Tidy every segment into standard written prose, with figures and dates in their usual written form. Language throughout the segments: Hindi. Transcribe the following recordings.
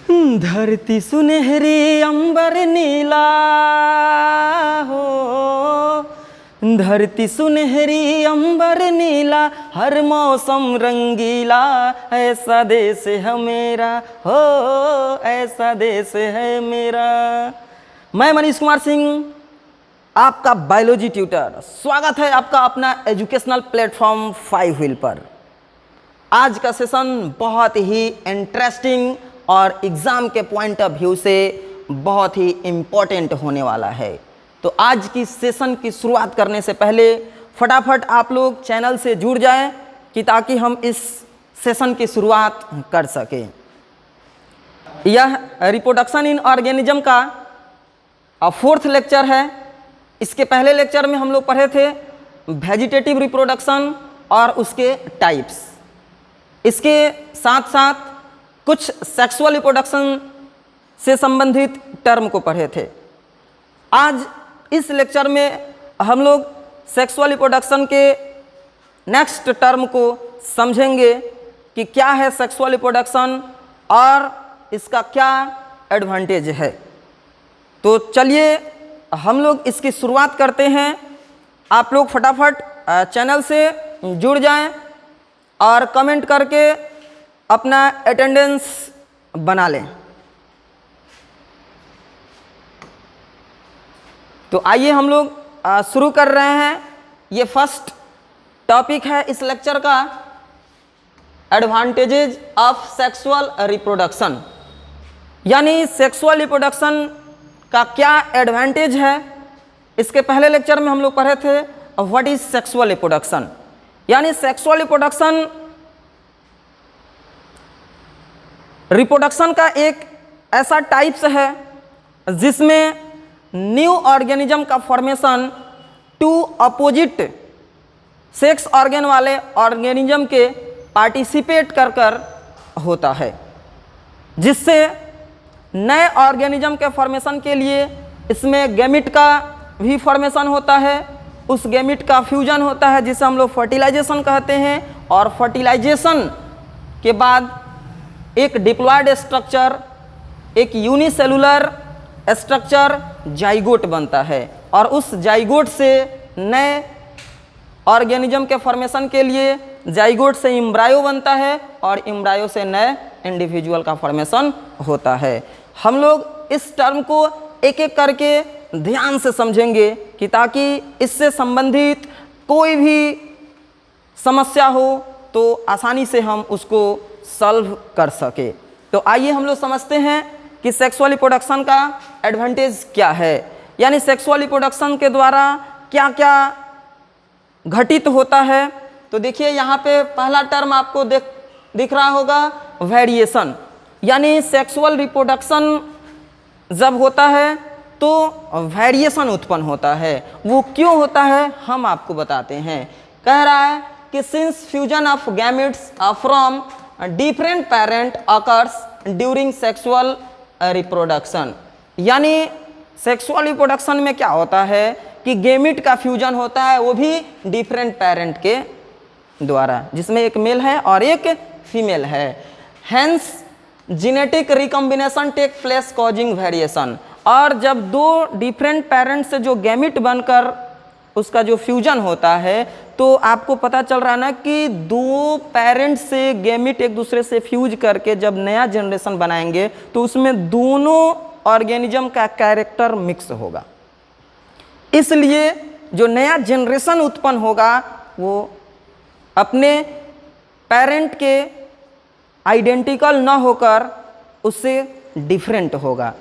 धरती सुनहरी अंबर नीला हो, धरती सुनहरी अंबर नीला, हर मौसम रंगीला, ऐसा देश है मेरा हो, ऐसा देश है मेरा। मैं मनीष कुमार सिंह, आपका बायोलॉजी ट्यूटर। स्वागत है आपका अपना एजुकेशनल प्लेटफॉर्म 5 व्हील पर। आज का सेशन बहुत ही इंटरेस्टिंग और एग्ज़ाम के पॉइंट ऑफ व्यू से बहुत ही इम्पोर्टेंट होने वाला है। तो आज की सेशन की शुरुआत करने से पहले फटाफट आप लोग चैनल से जुड़ जाएं कि ताकि हम इस सेशन की शुरुआत कर सकें। यह रिप्रोडक्शन इन ऑर्गेनिज्म का 4th लेक्चर है। इसके पहले लेक्चर में हम लोग पढ़े थे वेजिटेटिव रिप्रोडक्शन और उसके टाइप्स। इसके साथ साथ कुछ सेक्सुअल रिप्रोडक्शन से संबंधित टर्म को पढ़े थे। आज इस लेक्चर में हम लोग सेक्सुअल रिप्रोडक्शन के नेक्स्ट टर्म को समझेंगे कि क्या है सेक्सुअल रिप्रोडक्शन और इसका क्या एडवांटेज है। तो चलिए हम लोग इसकी शुरुआत करते हैं। आप लोग फटाफट चैनल से जुड़ जाएं और कमेंट करके अपना अटेंडेंस बना लें। तो आइए हम लोग शुरू कर रहे हैं। ये फर्स्ट टॉपिक है इस लेक्चर का, एडवांटेजेस ऑफ सेक्सुअल रिप्रोडक्शन, यानी सेक्सुअल रिप्रोडक्शन का क्या एडवांटेज है। इसके पहले लेक्चर में हम लोग पढ़े थे व्हाट इज सेक्सुअल रिप्रोडक्शन, यानी सेक्सुअल रिप्रोडक्शन का एक ऐसा टाइप्स है जिसमें न्यू ऑर्गेनिज्म का फॉर्मेशन 2 अपोजिट सेक्स ऑर्गन वाले ऑर्गेनिज्म के पार्टिसिपेट कर होता है, जिससे नए ऑर्गेनिज्म के फॉर्मेशन के लिए इसमें गैमिट का भी फॉर्मेशन होता है, उस गैमिट का फ्यूजन होता है जिसे हम लोग फर्टिलाइजेशन कहते हैं, और फर्टिलाइजेशन के बाद एक डिप्लॉयड स्ट्रक्चर, एक यूनिसेलुलर स्ट्रक्चर जाइगोट बनता है, और उस जाइगोट से नए ऑर्गेनिज्म के फॉर्मेशन के लिए जाइगोट से एम्ब्रायो बनता है, और एम्ब्रायो से नए इंडिविजुअल का फॉर्मेशन होता है। हम लोग इस टर्म को एक एक करके ध्यान से समझेंगे कि ताकि इससे संबंधित कोई भी समस्या हो तो आसानी से हम उसको सॉल्व कर सके। तो आइए हम लोग समझते हैं कि सेक्सुअल रिप्रोडक्शन का एडवांटेज क्या है, यानी सेक्सुअल रिप्रोडक्शन के द्वारा क्या क्या घटित होता है। तो देखिए यहाँ पे पहला टर्म आपको दिख रहा होगा वेरिएशन, यानी सेक्सुअल रिप्रोडक्शन जब होता है तो वेरिएशन उत्पन्न होता है। वो क्यों होता है हम आपको बताते हैं। कह रहा है कि since fusion of gametes from different parent occurs during sexual reproduction, यानी सेक्सुअल रिप्रोडक्शन में क्या होता है कि गैमेट का फ्यूजन होता है, वो भी डिफरेंट पेरेंट के द्वारा, जिसमें एक मेल है और एक फीमेल है। Hence genetic recombination take place causing variation, और जब 2 डिफरेंट पेरेंट से जो गैमेट बनकर उसका जो फ्यूजन होता है, तो आपको पता चल रहा है ना कि 2 पेरेंट से गैमेट एक दूसरे से फ्यूज करके जब नया जनरेशन बनाएंगे तो उसमें दोनों ऑर्गेनिज्म का कैरेक्टर मिक्स होगा। इसलिए जो नया जनरेशन उत्पन्न होगा वो अपने पेरेंट के आइडेंटिकल ना होकर उससे डिफरेंट होगा,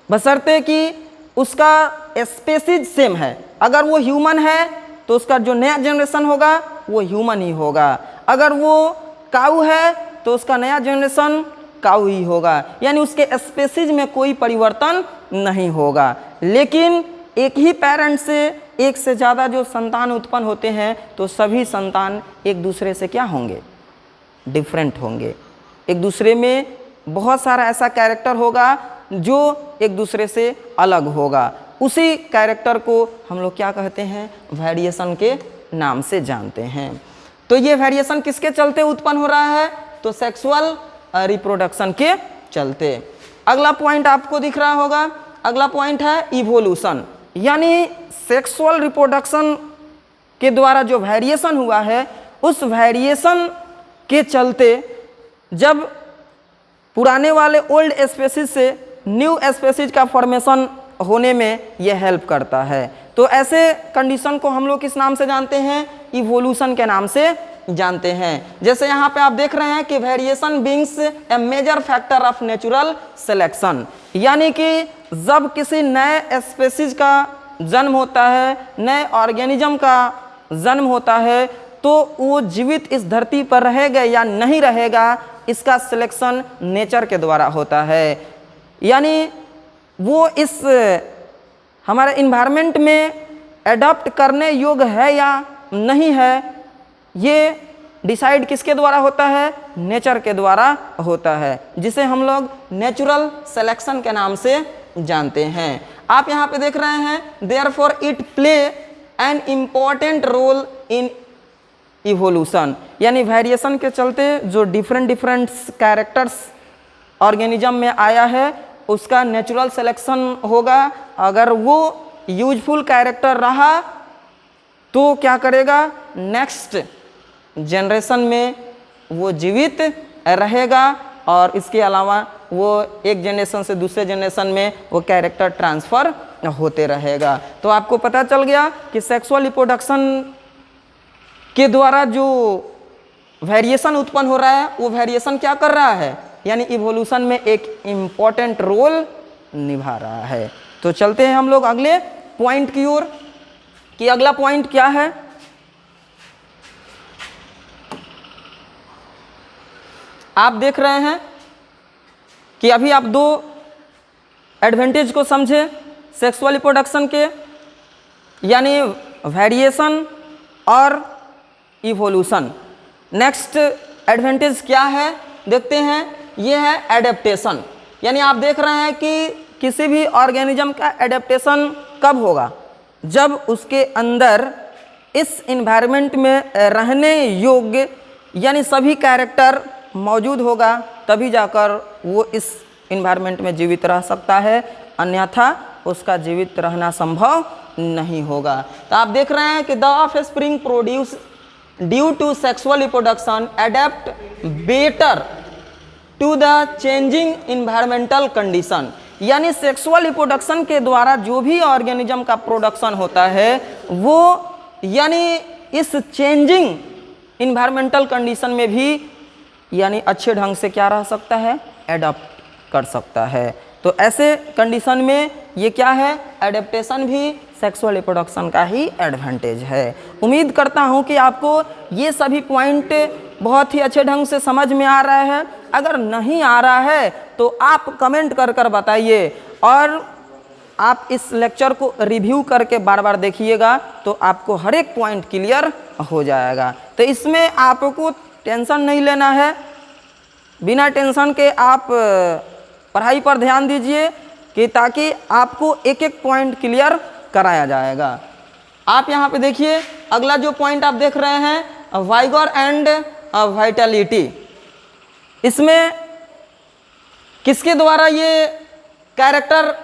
बशर्ते कि उसका स्पेसीज सेम है। अगर वो ह्यूमन है तो उसका जो नया जनरेशन होगा वो ह्यूमन ही होगा, अगर वो काऊ है तो उसका नया जनरेशन काऊ ही होगा, यानी उसके स्पेसीज में कोई परिवर्तन नहीं होगा। लेकिन एक ही पेरेंट से एक से ज़्यादा जो संतान उत्पन्न होते हैं तो सभी संतान एक दूसरे से क्या होंगे, डिफरेंट होंगे। एक दूसरे में बहुत सारा ऐसा कैरेक्टर होगा जो एक दूसरे से अलग होगा। उसी कैरेक्टर को हम लोग क्या कहते हैं, वेरिएशन के नाम से जानते हैं। तो ये वेरिएशन किसके चलते उत्पन्न हो रहा है, तो सेक्सुअल रिप्रोडक्शन के चलते। अगला पॉइंट आपको दिख रहा होगा, अगला पॉइंट है इवोल्यूशन, यानी सेक्सुअल रिप्रोडक्शन के द्वारा जो वेरिएशन हुआ है, उस वेरिएशन के चलते जब पुराने वाले ओल्ड स्पेसीज से न्यू स्पेसीज का फॉर्मेशन होने में यह हेल्प करता है। तो ऐसे कंडीशन को हम लोग किस नाम से जानते हैं? इवोल्यूशन के नाम से जानते हैं। जैसे यहाँ पे आप देख रहे हैं कि variation beings a major factor of natural selection, यानी कि जब किसी नए स्पेसीज का जन्म होता है, नए ऑर्गेनिज्म का जन्म होता है, तो वो जीवित इस धरती पर रहेगा या नहीं रहेगा, इसका सिलेक्शन नेचर के द्वारा होता है। यानी वो इस हमारे इन्वायरमेंट में एडॉप्ट करने योग्य है या नहीं है, ये डिसाइड किसके द्वारा होता है? नेचर के द्वारा होता है, जिसे हम लोग नेचुरल सिलेक्शन के नाम से जानते हैं। आप यहाँ पे देख रहे हैं therefore it play an important role in evolution, यानी वेरिएशन के चलते जो डिफरेंट कैरेक्टर्स ऑर्गेनिज्म में आया है, उसका नेचुरल सिलेक्शन होगा। अगर वो यूजफुल कैरेक्टर रहा तो क्या करेगा? नेक्स्ट जनरेशन में वो जीवित रहेगा, और इसके अलावा वो एक जनरेशन से दूसरे जनरेशन में वो कैरेक्टर ट्रांसफ़र होते रहेगा। तो आपको पता चल गया कि सेक्सुअल रिप्रोडक्शन के द्वारा जो वेरिएशन उत्पन्न हो रहा है, वो वेरिएशन क्या कर रहा है? यानी इवोल्यूशन में एक इम्पॉर्टेंट रोल निभा रहा है। तो चलते हैं हम लोग अगले पॉइंट की ओर कि अगला पॉइंट क्या है। आप देख रहे हैं कि अभी आप दो एडवांटेज को समझे सेक्सुअल रिप्रोडक्शन के, यानी वेरिएशन और इवोल्यूशन। नेक्स्ट एडवांटेज क्या है देखते हैं, ये है एडेप्टेशन। यानी आप देख रहे हैं कि किसी भी ऑर्गेनिज्म का एडेप्टेशन कब होगा? जब उसके अंदर इस इन्वायरमेंट में रहने योग्य यानी सभी कैरेक्टर मौजूद होगा, तभी जाकर वो इस इन्वायरमेंट में जीवित रह सकता है, अन्यथा उसका जीवित रहना संभव नहीं होगा। तो आप देख रहे हैं कि the offspring produce due to sexual reproduction adapt better to the changing environmental condition, यानी सेक्सुअल रिप्रोडक्शन के द्वारा जो भी ऑर्गेनिज्म का प्रोडक्शन होता है, वो यानी इस चेंजिंग इन्वायरमेंटल कंडीशन में भी यानी अच्छे ढंग से क्या रह सकता है? एडॉप्ट कर सकता है। तो ऐसे कंडीशन में ये क्या है? एडेप्टेशन भी सेक्सुअल रिप्रोडक्शन का ही एडवांटेज है। उम्मीद करता हूँ कि आपको ये सभी पॉइंट बहुत ही अच्छे ढंग से समझ में आ रहा है। अगर नहीं आ रहा है तो आप कमेंट कर बताइए, और आप इस लेक्चर को रिव्यू करके बार बार देखिएगा, तो आपको हर एक पॉइंट क्लियर हो जाएगा। तो इसमें आपको टेंशन नहीं लेना है, बिना टेंशन के आप पढ़ाई पर ध्यान दीजिए कि ताकि आपको एक एक पॉइंट क्लियर कराया जाएगा। आप यहाँ पे देखिए अगला जो पॉइंट आप देख रहे हैं वाइगोर एंड वाइटलिटी, इसमें किसके द्वारा ये कैरेक्टर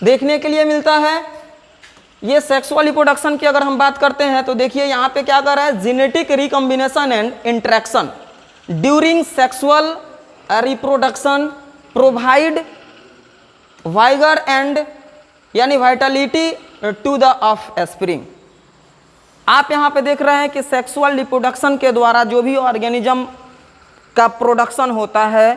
देखने के लिए मिलता है? ये सेक्सुअल रिप्रोडक्शन की अगर हम बात करते हैं तो देखिए यहाँ पे क्या कर रहा है? Genetic recombination and interaction during sexual reproduction provide vigour and यानी वाइटलिटी टू द ऑफस्प्रिंग। आप यहाँ पे देख रहे हैं कि सेक्सुअल रिप्रोडक्शन के द्वारा जो भी ऑर्गेनिज्म का प्रोडक्शन होता है,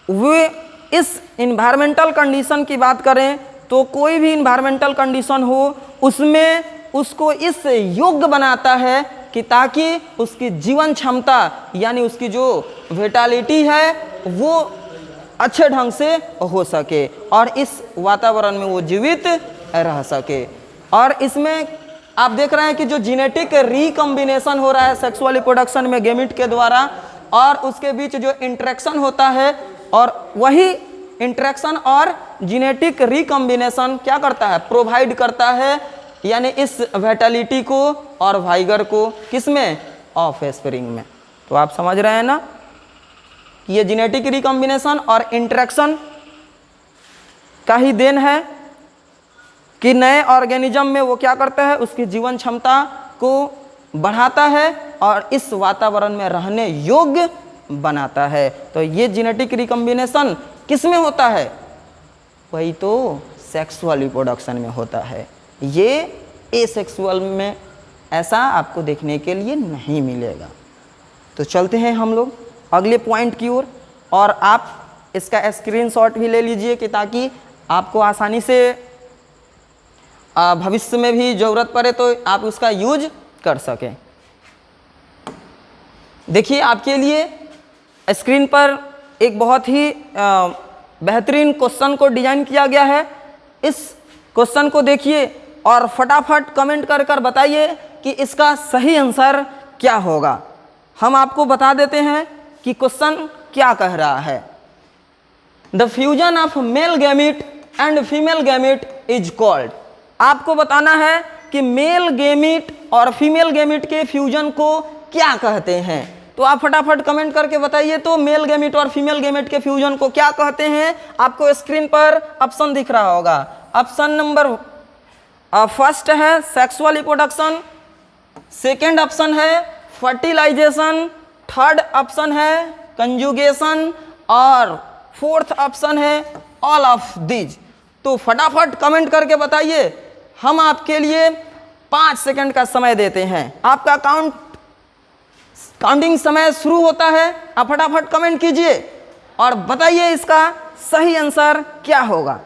वे इस इन्वायरमेंटल कंडीशन की बात करें तो कोई भी इन्वायरमेंटल कंडीशन हो, उसमें उसको इस योग्य बनाता है कि ताकि उसकी जीवन क्षमता यानी उसकी जो विटालिटी है वो अच्छे ढंग से हो सके और इस वातावरण में वो जीवित रह सके। और इसमें आप देख रहे हैं कि जो जेनेटिक रिकॉम्बिनेशन हो रहा है सेक्सुअल रिप्रोडक्शन में गेमिट के द्वारा, और उसके बीच जो इंटरेक्शन होता है, और वही इंटरेक्शन और जेनेटिक रिकॉम्बिनेशन क्या करता है? प्रोवाइड करता है यानी इस विटालिटी को और वाइगर को, किसमें? ऑफस्प्रिंग में। तो आप समझ रहे हैं ना? कि ये जेनेटिक रिकॉम्बिनेशन और इंटरेक्शन का ही देन है कि नए ऑर्गेनिज्म में वो क्या करता है, उसकी जीवन क्षमता को बढ़ाता है और इस वातावरण में रहने योग्य बनाता है। तो ये जेनेटिक रिकॉम्बिनेशन किस में होता है, वही तो सेक्सुअल रिप्रोडक्शन में होता है। ये एसेक्सुअल में ऐसा आपको देखने के लिए नहीं मिलेगा। तो चलते हैं हम लोग अगले पॉइंट की ओर, और आप इसका स्क्रीनशॉट भी ले लीजिए कि ताकि आपको आसानी से भविष्य में भी ज़रूरत पड़े तो आप उसका यूज कर सकें। देखिए आपके लिए स्क्रीन पर एक बहुत ही बेहतरीन क्वेश्चन को डिजाइन किया गया है। इस क्वेश्चन को देखिए और फटाफट कमेंट कर कर बताइए कि इसका सही आंसर क्या होगा। हम आपको बता देते हैं कि क्वेश्चन क्या कह रहा है। The fusion of male gamete and female gamete is called. आपको बताना है कि मेल गैमिट और फीमेल गैमिट के फ्यूजन को क्या कहते हैं। तो आप फटाफट कमेंट करके बताइए तो मेल गैमिट और फीमेल गैमिट के फ्यूजन को क्या कहते हैं। आपको स्क्रीन पर ऑप्शन दिख रहा होगा। ऑप्शन नंबर फर्स्ट है सेक्सुअल रिप्रोडक्शन, सेकेंड ऑप्शन है फर्टिलाइजेशन, थर्ड ऑप्शन है कंजुगेशन और फोर्थ ऑप्शन है ऑल ऑफ दीज। तो फटाफट कमेंट करके बताइए। हम आपके लिए 5 सेकंड का समय देते हैं। आपका काउंटिंग समय शुरू होता है। आप फटाफट कमेंट कीजिए और बताइए इसका सही आंसर क्या होगा।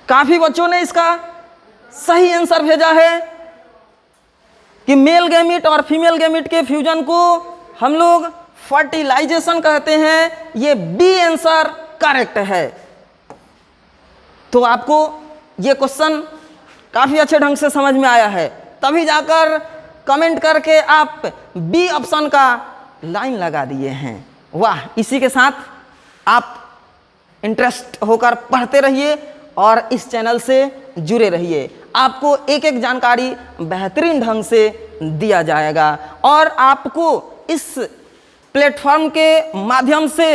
काफी बच्चों ने इसका सही आंसर भेजा है कि मेल गैमिट और फीमेल गैमिट के फ्यूजन को हम लोग फर्टिलाइजेशन कहते हैं। ये बी आंसर करेक्ट है। तो आपको ये क्वेश्चन काफी अच्छे ढंग से समझ में आया है, तभी जाकर कमेंट करके आप बी ऑप्शन का लाइन लगा दिए हैं। वाह, इसी के साथ आप इंटरेस्ट होकर पढ़ते रहिए और इस चैनल से जुड़े रहिए। आपको एक एक जानकारी बेहतरीन ढंग से दिया जाएगा और आपको इस प्लेटफॉर्म के माध्यम से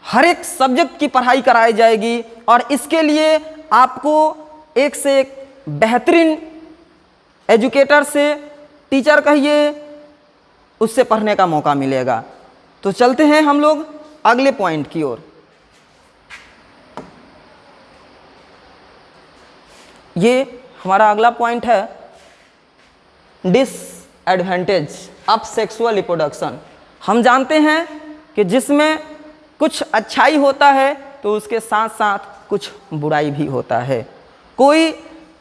हर एक सब्जेक्ट की पढ़ाई कराई जाएगी और इसके लिए आपको एक से एक बेहतरीन एजुकेटर से, टीचर कहिए, उससे पढ़ने का मौका मिलेगा। तो चलते हैं हम लोग अगले पॉइंट की ओर। ये हमारा अगला पॉइंट है डिसएडवांटेज ऑफ सेक्सुअल रिप्रोडक्शन। हम जानते हैं कि जिसमें कुछ अच्छाई होता है तो उसके साथ साथ कुछ बुराई भी होता है। कोई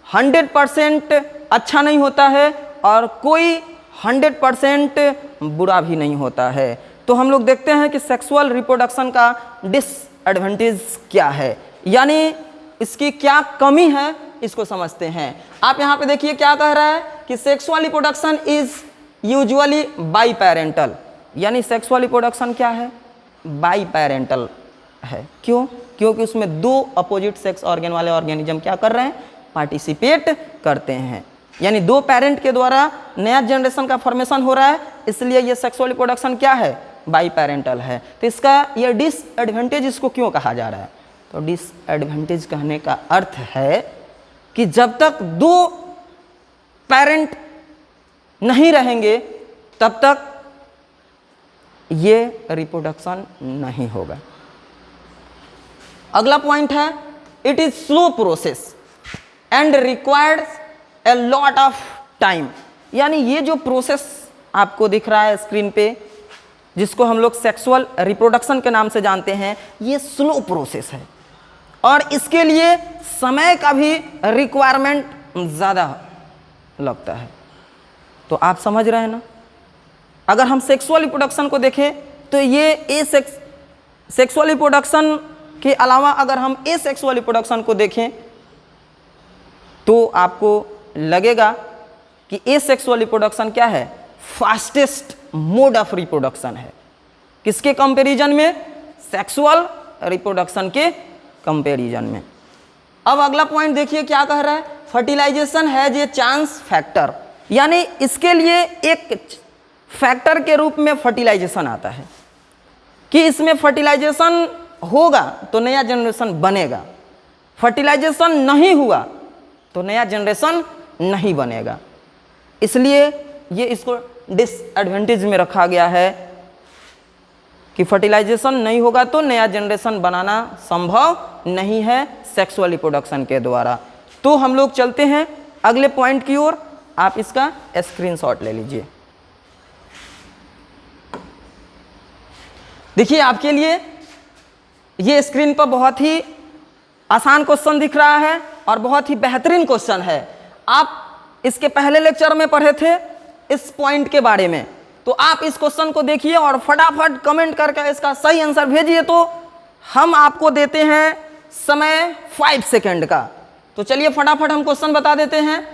100% अच्छा नहीं होता है और कोई 100% बुरा भी नहीं होता है। तो हम लोग देखते हैं कि सेक्सुअल रिप्रोडक्शन का डिसएडवांटेज क्या है, यानी इसकी क्या कमी है, इसको समझते हैं। आप यहाँ पे देखिए क्या कह रहा है कि sexual reproduction is usually by parental, यानी सेक्सुअल रिप्रोडक्शन क्या है, बाई पेरेंटल है। क्यों? क्योंकि उसमें 2 अपोजिट सेक्स ऑर्गन वाले ऑर्गेनिज्म क्या कर रहे हैं, पार्टिसिपेट करते हैं, यानी 2 पेरेंट के द्वारा नया जनरेशन का फॉर्मेशन हो रहा है, इसलिए ये सेक्सुअल रिप्रोडक्शन क्या है, बाई पेरेंटल है। तो इसका ये डिसएडवांटेज इसको क्यों कहा जा रहा है, तो डिसएडवांटेज कहने का अर्थ है कि जब तक 2 पेरेंट नहीं रहेंगे तब तक ये रिप्रोडक्शन नहीं होगा। अगला पॉइंट है it is slow process and requires a lot of time, यानी ये जो प्रोसेस आपको दिख रहा है स्क्रीन पे, जिसको हम लोग सेक्सुअल रिप्रोडक्शन के नाम से जानते हैं, ये स्लो प्रोसेस है और इसके लिए समय का भी रिक्वायरमेंट ज़्यादा लगता है। तो आप समझ रहे हैं ना। अगर हम सेक्सुअल रिप्रोडक्शन को देखें तो ये सेक्सुअल रिप्रोडक्शन के अलावा अगर हम एसेक्सुअल रिप्रोडक्शन को देखें तो आपको लगेगा कि एसेक्सुअल रिप्रोडक्शन क्या है, फास्टेस्ट मोड ऑफ रिप्रोडक्शन है। किसके कंपैरिजन में, सेक्सुअल रिप्रोडक्शन के कंपैरिजन में। अब अगला पॉइंट देखिए क्या कह रहा है, fertilisation has a chance factor, यानी इसके लिए एक फैक्टर के रूप में फर्टिलाइजेशन आता है कि इसमें फर्टिलाइजेशन होगा तो नया जनरेशन बनेगा, फर्टिलाइजेशन नहीं हुआ तो नया जनरेशन नहीं बनेगा। इसलिए ये इसको डिसएडवांटेज में रखा गया है कि फर्टिलाइजेशन नहीं होगा तो नया जनरेशन बनाना संभव नहीं है सेक्सुअल रिप्रोडक्शन के द्वारा। तो हम लोग चलते हैं अगले पॉइंट की ओर, आप इसका स्क्रीनशॉट ले लीजिए। देखिए आपके लिए ये स्क्रीन पर बहुत ही आसान क्वेश्चन दिख रहा है और बहुत ही बेहतरीन क्वेश्चन है। आप इसके पहले लेक्चर में पढ़े थे इस पॉइंट के बारे में, तो आप इस क्वेश्चन को देखिए और फटाफट कमेंट करके इसका सही आंसर भेजिए। तो हम आपको देते हैं समय 5 सेकंड का। तो चलिए फटाफट हम क्वेश्चन बता देते हैं।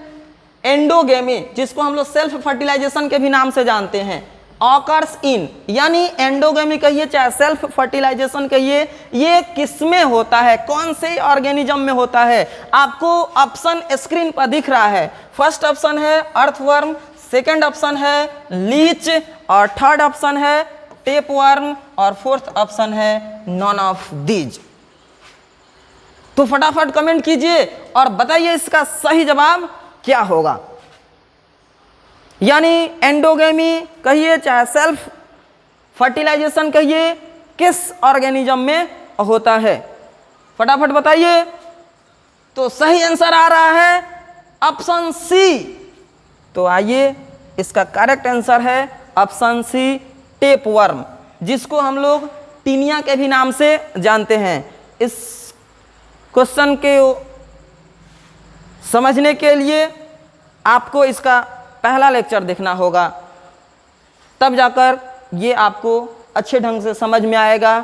एंडोगेमी, जिसको हम लोग सेल्फ फर्टिलाइजेशन के भी नाम से जानते हैं, ऑकर्स इन, यानी एंडोगेमी कहिए चाहे सेल्फ फर्टिलाइजेशन कहिए, ये किसमें होता है, कौन से ऑर्गेनिज्म में होता है? आपको ऑप्शन स्क्रीन पर दिख रहा है। फर्स्ट ऑप्शन है अर्थवर्म, सेकंड ऑप्शन है लीच, और थर्ड ऑप्शन है टेपवर्म, और फोर्थ ऑप्शन है नॉन ऑफ दीज। तो फटाफट कमेंट कीजिए और बताइए इसका सही जवाब क्या होगा। यानी एंडोगेमी कहिए चाहे सेल्फ फर्टिलाइजेशन कहिए, किस ऑर्गेनिज्म में होता है, फटाफट बताइए। तो सही आंसर आ रहा है ऑप्शन सी। तो आइए इसका करेक्ट आंसर है ऑप्शन सी, टेपवर्म, जिसको हम लोग टीनिया के भी नाम से जानते हैं। इस क्वेश्चन के समझने के लिए आपको इसका पहला लेक्चर देखना होगा, तब जाकर ये आपको अच्छे ढंग से समझ में आएगा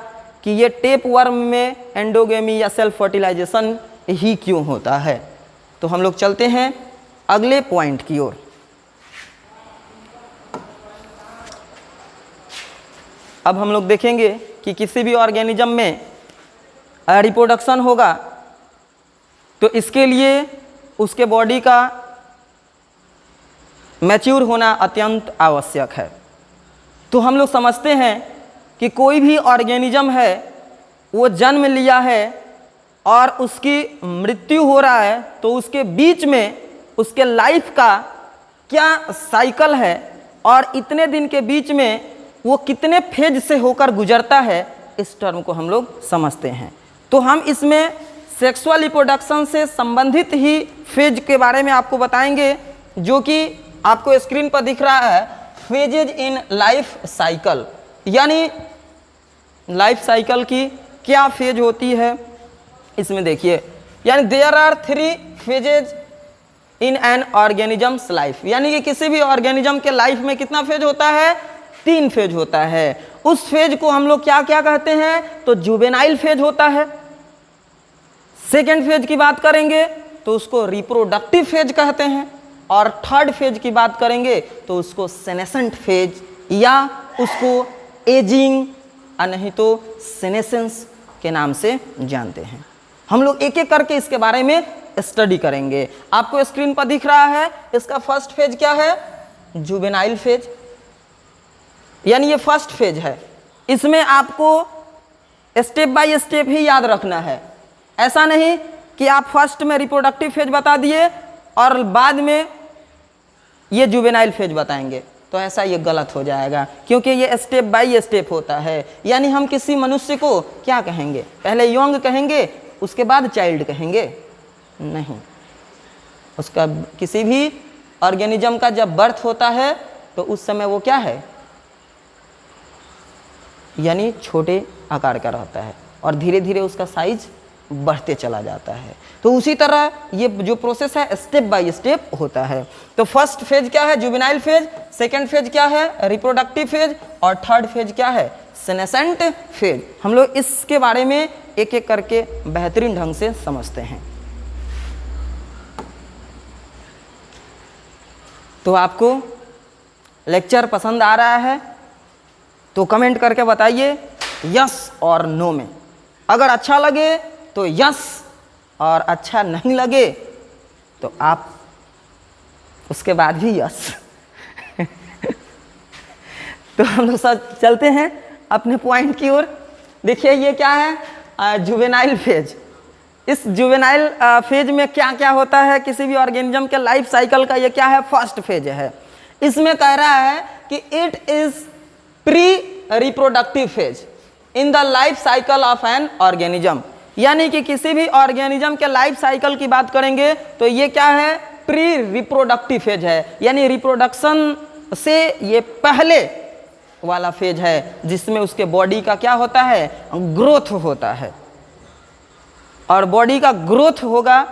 कि ये टेपवर्म में एंडोगेमी या सेल्फ फर्टिलाइजेशन ही क्यों होता है। तो हम लोग चलते हैं अगले पॉइंट की ओर। अब हम लोग देखेंगे कि किसी भी ऑर्गेनिज्म में रिप्रोडक्शन होगा तो इसके लिए उसके बॉडी का मैच्योर होना अत्यंत आवश्यक है। तो हम लोग समझते हैं कि कोई भी ऑर्गेनिज्म है वो जन्म लिया है और उसकी मृत्यु हो रहा है, तो उसके बीच में उसके लाइफ का क्या साइकिल है और इतने दिन के बीच में वो कितने फेज से होकर गुजरता है, इस टर्म को हम लोग समझते हैं। तो हम इसमें सेक्सुअल रिप्रोडक्शन से संबंधित ही फेज के बारे में आपको बताएंगे, जो कि आपको स्क्रीन पर दिख रहा है, फेजेज इन लाइफ साइकिल। यानी लाइफ साइकिल की क्या फेज होती है इसमें देखिए। यानी there are 3 phases in an organism's life, यानी कि किसी भी ऑर्गेनिज्म के लाइफ में कितना फेज होता है, 3 फेज होता है। उस फेज को हम लोग क्या क्या कहते हैं, तो जुवेनाइल फेज होता है। सेकेंड फेज की बात करेंगे तो उसको रिप्रोडक्टिव फेज कहते हैं, और थर्ड फेज की बात करेंगे तो उसको सेनेसेंट फेज या उसको एजिंग या नहीं तो सेनेसेंस के नाम से जानते हैं। हम लोग एक एक करके इसके बारे में स्टडी करेंगे। आपको स्क्रीन पर दिख रहा है इसका फर्स्ट फेज क्या है, जुवेनाइल फेज, यानी ये फर्स्ट फेज है। इसमें आपको स्टेप बाय स्टेप ही याद रखना है। ऐसा नहीं कि आप फर्स्ट में रिप्रोडक्टिव फेज बता दिए और बाद में ये जुवेनाइल फेज बताएंगे, तो ऐसा ये गलत हो जाएगा, क्योंकि ये स्टेप बाय स्टेप होता है। यानी हम किसी मनुष्य को क्या कहेंगे, पहले यंग कहेंगे उसके बाद चाइल्ड कहेंगे नहीं। उसका किसी भी ऑर्गेनिज्म का जब बर्थ होता है तो उस समय वो क्या है, यानी छोटे आकार का रहता है और धीरे धीरे उसका साइज बढ़ते चला जाता है। तो उसी तरह ये जो प्रोसेस है स्टेप बाय स्टेप होता है। तो फर्स्ट फेज क्या है, जुवेनाइल फेज, सेकेंड फेज क्या है, रिप्रोडक्टिव फेज, और थर्ड फेज क्या है, सेनेसेंट फेज। हम लोग इसके बारे में एक एक करके बेहतरीन ढंग से समझते हैं। तो आपको लेक्चर पसंद आ रहा है तो कमेंट करके बताइए यस और नो में। अगर अच्छा लगे तो यस, और अच्छा नहीं लगे तो आप उसके बाद भी यस। तो हम लोग सब चलते हैं अपने पॉइंट की ओर। देखिए ये क्या है, जुवेनाइल फेज। इस जुवेनाइल फेज में क्या क्या होता है किसी भी ऑर्गेनिज्म के लाइफ साइकिल का, ये क्या है, फर्स्ट फेज है। इसमें कह रहा है कि it is pre reproductive phase in the life cycle of an organism. यानी कि किसी भी ऑर्गेनिज्म के लाइफ साइकिल की बात करेंगे तो ये क्या है, प्री रिप्रोडक्टिव फेज है, यानी रिप्रोडक्शन से ये पहले वाला फेज है, जिसमें उसके बॉडी का क्या होता है, ग्रोथ होता है। और बॉडी का ग्रोथ होगा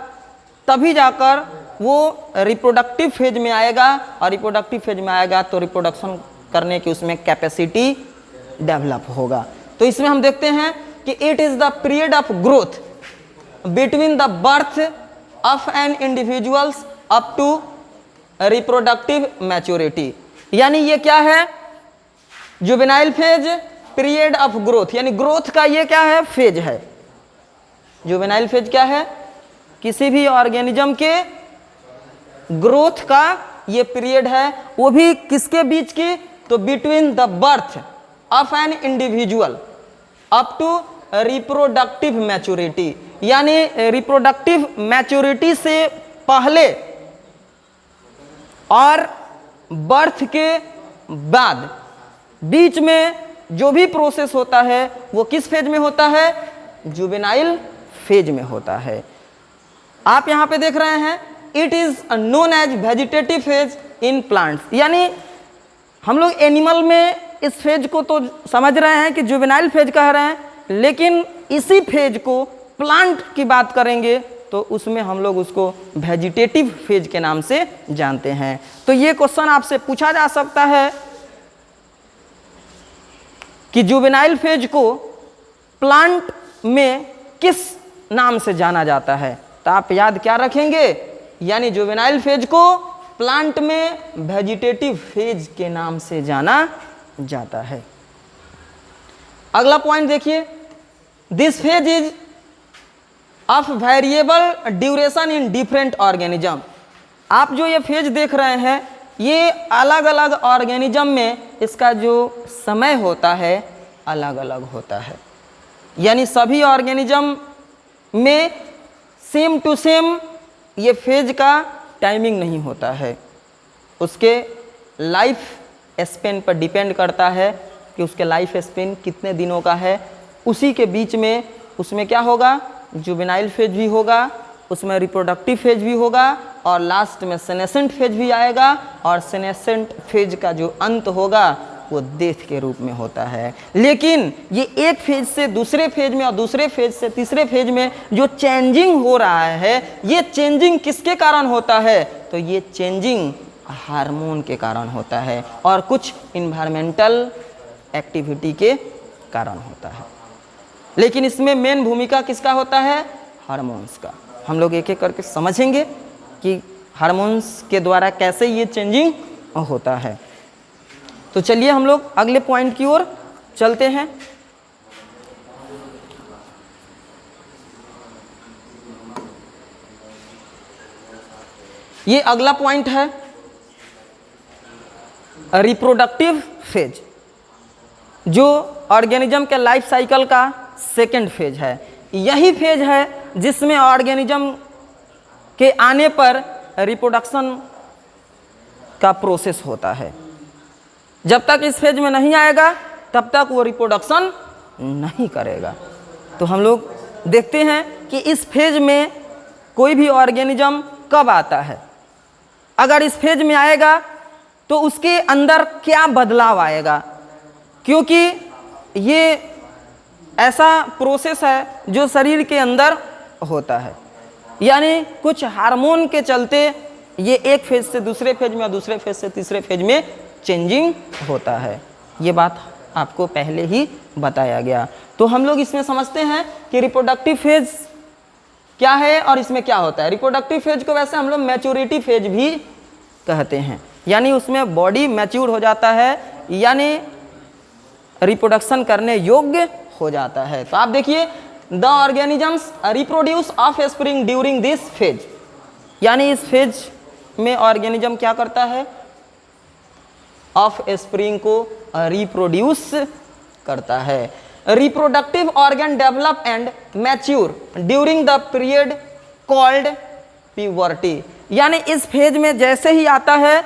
तभी जाकर वो रिप्रोडक्टिव फेज में आएगा, और रिप्रोडक्टिव फेज में आएगा तो रिप्रोडक्शन करने की उसमें कैपेसिटी डेवलप होगा। तो इसमें हम देखते हैं कि it is the period of growth between the birth of an individuals up to reproductive maturity. यानी ये क्या है, juvenile phase, period of growth, यानी ग्रोथ का ये क्या है, फेज है। जुवेनाइल फेज क्या है, किसी भी ऑर्गेनिज्म के ग्रोथ का ये पीरियड है, वो भी किसके बीच की, तो between the birth of an individual up to reproductive maturity. यानी रिप्रोडक्टिव मैच्योरिटी से पहले और बर्थ के बाद बीच में जो भी प्रोसेस होता है वो किस फेज में होता है, जुवेनाइल फेज में होता है। आप यहां पे देख रहे हैं it is known as vegetative phase in plants. यानी हम लोग एनिमल में इस फेज को तो समझ रहे हैं कि जुवेनाइल फेज कह रहे हैं, लेकिन इसी फेज को प्लांट की बात करेंगे तो उसमें हम लोग उसको वेजिटेटिव फेज के नाम से जानते हैं। तो ये क्वेश्चन आपसे पूछा जा सकता है कि जुवेनाइल फेज को प्लांट में किस नाम से जाना जाता है, तो आप याद क्या रखेंगे, यानी जुवेनाइल फेज को प्लांट में वेजिटेटिव फेज के नाम से जाना जाता है। अगला पॉइंट देखिए, this phase is of variable duration in different organism. आप जो ये फेज देख रहे हैं ये अलग अलग ऑर्गेनिज्म में इसका जो समय होता है अलग अलग होता है। यानी सभी ऑर्गेनिज्म में सेम टू सेम ये फेज का टाइमिंग नहीं होता है, उसके लाइफ स्पेन पर डिपेंड करता है कि उसके लाइफ स्पेन कितने दिनों का है। उसी के बीच में उसमें क्या होगा, जुवेनाइल फेज भी होगा, उसमें रिप्रोडक्टिव फेज भी होगा, और लास्ट में सेनेसेंट फेज भी आएगा, और सेनेसेंट फेज का जो अंत होगा वो डेथ के रूप में होता है। लेकिन ये एक फेज से दूसरे फेज में और दूसरे फेज से तीसरे फेज में जो चेंजिंग हो रहा है, ये चेंजिंग किसके कारण होता है, तो ये चेंजिंग हार्मोन के कारण होता है और कुछ इन्वायरमेंटल एक्टिविटी के कारण होता है। लेकिन इसमें मेन भूमिका किसका होता है, हार्मोन्स का। हम लोग एक एक करके समझेंगे कि हार्मोन्स के द्वारा कैसे ये चेंजिंग होता है। तो चलिए हम लोग अगले पॉइंट की ओर चलते हैं। ये अगला पॉइंट है रिप्रोडक्टिव फेज, जो ऑर्गेनिज्म के लाइफ साइकिल का सेकेंड फेज है। यही फेज है जिसमें ऑर्गेनिज्म के आने पर रिप्रोडक्शन का प्रोसेस होता है। जब तक इस फेज में नहीं आएगा तब तक वो रिप्रोडक्शन नहीं करेगा। तो हम लोग देखते हैं कि इस फेज में कोई भी ऑर्गेनिज्म कब आता है। अगर इस फेज में आएगा तो उसके अंदर क्या बदलाव आएगा, क्योंकि ये ऐसा प्रोसेस है जो शरीर के अंदर होता है। यानी कुछ हार्मोन के चलते ये एक फेज से दूसरे फेज में और दूसरे फेज से तीसरे फेज में चेंजिंग होता है। ये बात आपको पहले ही बताया गया। तो हम लोग इसमें समझते हैं कि रिप्रोडक्टिव फेज क्या है और इसमें क्या होता है। रिप्रोडक्टिव फेज को वैसे हम लोग मैच्योरिटी फेज भी कहते हैं, यानी उसमें बॉडी मैच्योर हो जाता है, यानी रिप्रोडक्शन करने योग्य हो जाता है। तो आप देखिए, the organisms reproduce of spring during this phase, यानी इस फेज में ऑर्गेनिज्म क्या करता है, ऑफ स्प्रिंग को रिप्रोड्यूस करता है। Reproductive organ develop and mature during the period called puberty, यानी इस फेज में जैसे ही आता है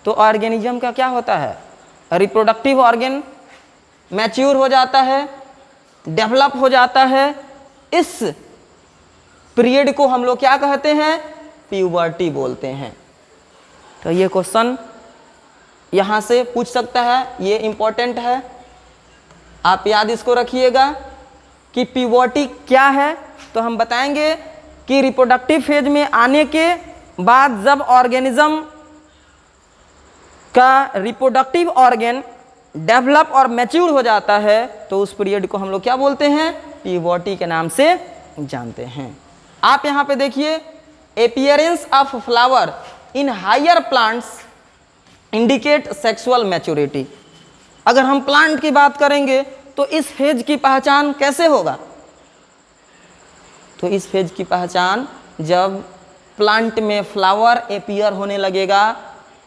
तो ऑर्गेनिज्म का क्या होता है, रिप्रोडक्टिव ऑर्गन मैच्योर हो जाता है, डेवलप हो जाता है। इस पीरियड को हम लोग क्या कहते हैं, प्यूबर्टी बोलते हैं। तो ये क्वेश्चन यहाँ से पूछ सकता है, ये इंपॉर्टेंट है, आप याद इसको रखिएगा कि प्यूबर्टी क्या है। तो हम बताएंगे कि रिप्रोडक्टिव फेज में आने के बाद जब ऑर्गेनिज्म का रिप्रोडक्टिव ऑर्गन डेवलप और मैच्योर हो जाता है तो उस पीरियड को हम लोग क्या बोलते हैं, प्यूबर्टी के नाम से जानते हैं। आप यहाँ पे देखिए, appearance of flower in higher plants indicate sexual maturity. अगर हम प्लांट की बात करेंगे तो इस फेज की पहचान कैसे होगा, तो इस फेज की पहचान जब प्लांट में फ्लावर अपीयर होने लगेगा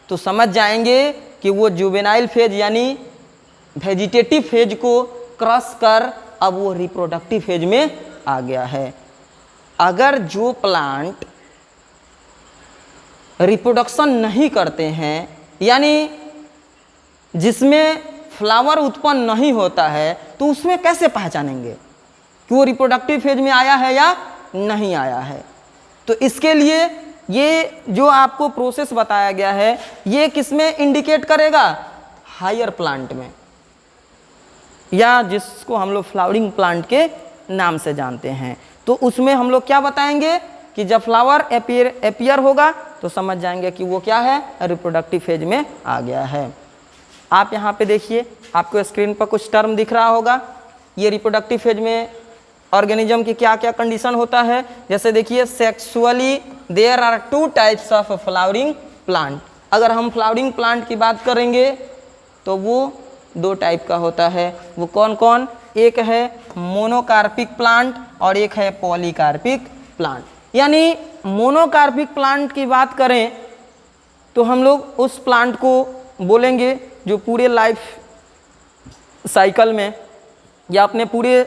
तो समझ जाएंगे कि वो जुवेनाइल फेज यानी वेजिटेटिव फेज को क्रॉस कर अब वो रिप्रोडक्टिव फेज में आ गया है। अगर जो प्लांट रिप्रोडक्शन नहीं करते हैं, यानी जिसमें फ्लावर उत्पन्न नहीं होता है, तो उसमें कैसे पहचानेंगे कि वो रिप्रोडक्टिव फेज में आया है या नहीं आया है। तो इसके लिए ये जो आपको प्रोसेस बताया गया है ये किसमें इंडिकेट करेगा, हायर प्लांट में, या जिसको हम लोग फ्लावरिंग प्लांट के नाम से जानते हैं। तो उसमें हम लोग क्या बताएंगे कि जब फ्लावर अपीयर होगा तो समझ जाएंगे कि वो क्या है, रिप्रोडक्टिव फेज में आ गया है। आप यहाँ पे देखिए, आपको स्क्रीन पर कुछ टर्म दिख रहा होगा, ये रिप्रोडक्टिव फेज में ऑर्गेनिज्म की क्या क्या कंडीशन होता है। जैसे देखिए, sexually there are 2 types of flowering plant. अगर हम फ्लावरिंग प्लांट की बात करेंगे तो वो 2 टाइप का होता है। वो कौन कौन, एक है मोनोकार्पिक प्लांट और एक है पॉलीकार्पिक प्लांट। यानी मोनोकार्पिक प्लांट की बात करें तो हम लोग उस प्लांट को बोलेंगे जो पूरे लाइफ साइकिल में या अपने पूरे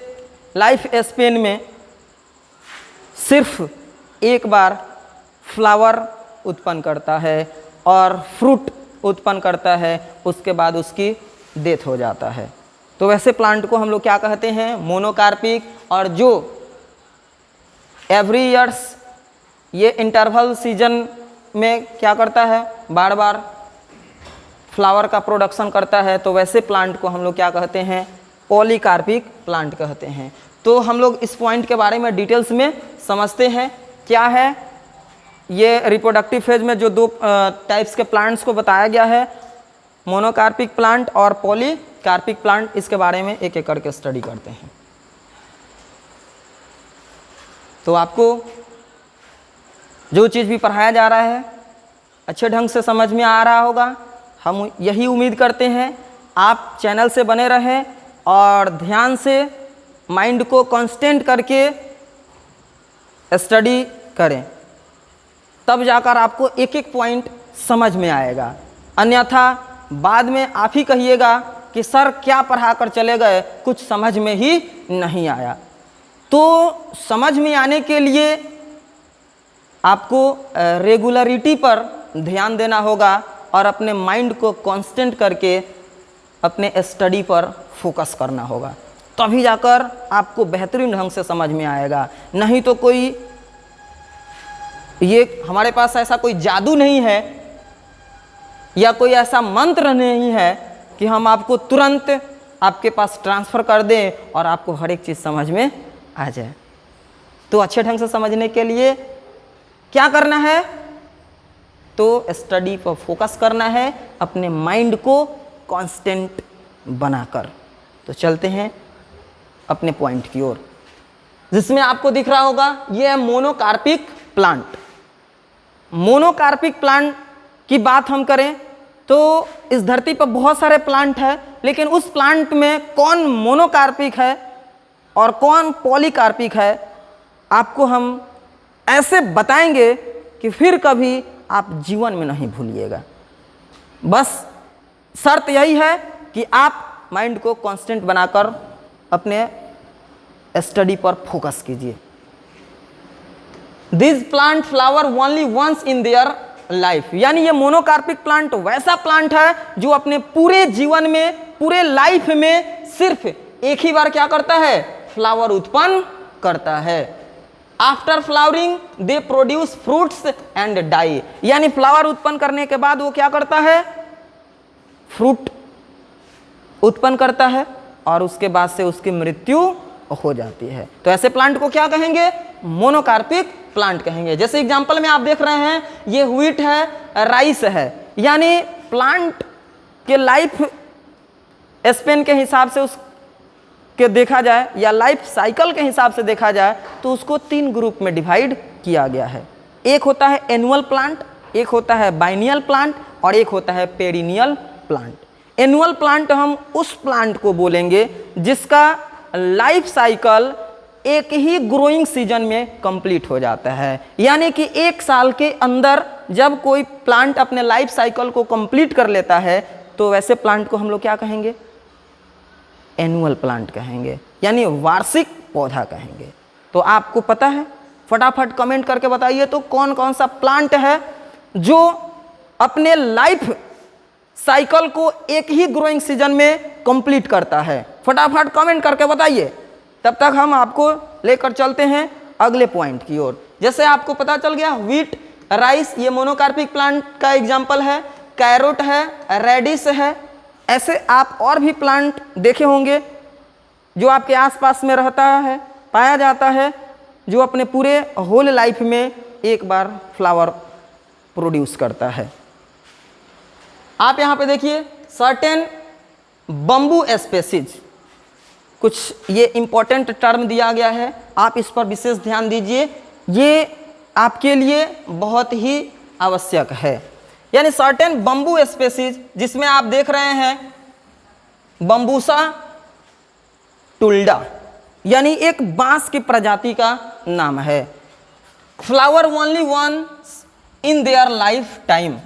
लाइफ स्पेन में सिर्फ एक बार फ्लावर उत्पन्न करता है और फ्रूट उत्पन्न करता है, उसके बाद उसकी डेथ हो जाता है। तो वैसे प्लांट को हम लोग क्या कहते हैं, मोनोकार्पिक। और जो एवरी ईयर्स ये इंटरवल सीजन में क्या करता है, बार बार फ्लावर का प्रोडक्शन करता है, तो वैसे प्लांट को हम लोग क्या कहते हैं, पॉलीकार्पिक प्लांट कहते हैं। तो हम लोग इस पॉइंट के बारे में डिटेल्स में समझते हैं क्या है। ये रिप्रोडक्टिव फेज में जो 2 टाइप्स के प्लांट्स को बताया गया है, मोनोकार्पिक प्लांट और पॉलीकार्पिक प्लांट, इसके बारे में एक एक करके स्टडी करते हैं। तो आपको जो चीज़ भी पढ़ाया जा रहा है अच्छे ढंग से समझ में आ रहा होगा, हम यही उम्मीद करते हैं। आप चैनल से बने रहें और ध्यान से माइंड को कांस्टेंट करके स्टडी करें, तब जाकर आपको एक एक पॉइंट समझ में आएगा। अन्यथा बाद में आप ही कहिएगा कि सर क्या पढ़ा कर चले गए, कुछ समझ में ही नहीं आया। तो समझ में आने के लिए आपको रेगुलरिटी पर ध्यान देना होगा और अपने माइंड को कांस्टेंट करके अपने स्टडी पर फोकस करना होगा, तभी जाकर आपको बेहतरीन ढंग से समझ में आएगा। नहीं तो कोई ये हमारे पास ऐसा कोई जादू नहीं है या कोई ऐसा मंत्र नहीं है कि हम आपको तुरंत आपके पास ट्रांसफ़र कर दें और आपको हर एक चीज़ समझ में आ जाए। तो अच्छे ढंग से समझने के लिए क्या करना है, तो स्टडी पर फोकस करना है, अपने माइंड को कांस्टेंट बनाकर। तो चलते हैं अपने पॉइंट की ओर, जिसमें आपको दिख रहा होगा ये है मोनोकार्पिक प्लांट। मोनोकार्पिक प्लांट की बात हम करें तो इस धरती पर बहुत सारे प्लांट हैं, लेकिन उस प्लांट में कौन मोनोकार्पिक है और कौन पॉलीकार्पिक है, आपको हम ऐसे बताएंगे कि फिर कभी आप जीवन में नहीं भूलिएगा। बस शर्त यही है कि आप माइंड को कांस्टेंट बनाकर अपने स्टडी पर फोकस कीजिए। This plant flower only once in their life, यानी ये मोनोकार्पिक प्लांट वैसा प्लांट है जो अपने पूरे जीवन में, पूरे लाइफ में सिर्फ एक ही बार क्या करता है, फ्लावर उत्पन्न करता है। After flowering they produce fruits and die, यानी फ्लावर उत्पन्न करने के बाद वो क्या करता है, फ्रूट उत्पन्न करता है और उसके बाद से उसकी मृत्यु हो जाती है। तो ऐसे प्लांट को क्या कहेंगे, मोनोकार्पिक प्लांट कहेंगे। जैसे एग्जांपल में आप देख रहे हैं ये व्हीट है, राइस है, यानी प्लांट के लाइफ स्पेन के हिसाब से उसके देखा जाए या लाइफ साइकिल के हिसाब से देखा जाए तो उसको 3 ग्रुप में डिवाइड किया गया है। एक होता है एनुअल प्लांट, एक होता है बाइनियल प्लांट और एक होता है पेरिनियल प्लांट। एनुअल प्लांट हम उस प्लांट को बोलेंगे जिसका लाइफ साइकिल एक ही ग्रोइंग सीजन में कंप्लीट हो जाता है, यानी कि 1 साल के अंदर जब कोई प्लांट अपने लाइफ साइकिल को कंप्लीट कर लेता है तो वैसे प्लांट को हम लोग क्या कहेंगे, एनुअल प्लांट कहेंगे, यानी वार्षिक पौधा कहेंगे। तो आपको पता है, फटाफट कमेंट करके बताइए तो कौन कौन सा प्लांट है जो अपने लाइफ साइकिल को एक ही ग्रोइंग सीजन में कंप्लीट करता है, फटाफट कमेंट करके बताइए। तब तक हम आपको लेकर चलते हैं अगले पॉइंट की ओर। जैसे आपको पता चल गया व्हीट, राइस ये मोनोकार्पिक प्लांट का एग्जांपल है, कैरोट है, रेडिश है, ऐसे आप और भी प्लांट देखे होंगे जो आपके आसपास में रहता है, पाया जाता है, जो अपने पूरे होल लाइफ में एक बार फ्लावर प्रोड्यूस करता है। आप यहाँ पे देखिए सर्टेन बम्बू स्पेसीज, कुछ ये इंपॉर्टेंट टर्म दिया गया है, आप इस पर विशेष ध्यान दीजिए, ये आपके लिए बहुत ही आवश्यक है। यानी सर्टेन बम्बू स्पेसीज जिसमें आप देख रहे हैं बम्बूसा टुल्डा, यानी एक बांस की प्रजाति का नाम है। Flower only once in their life time,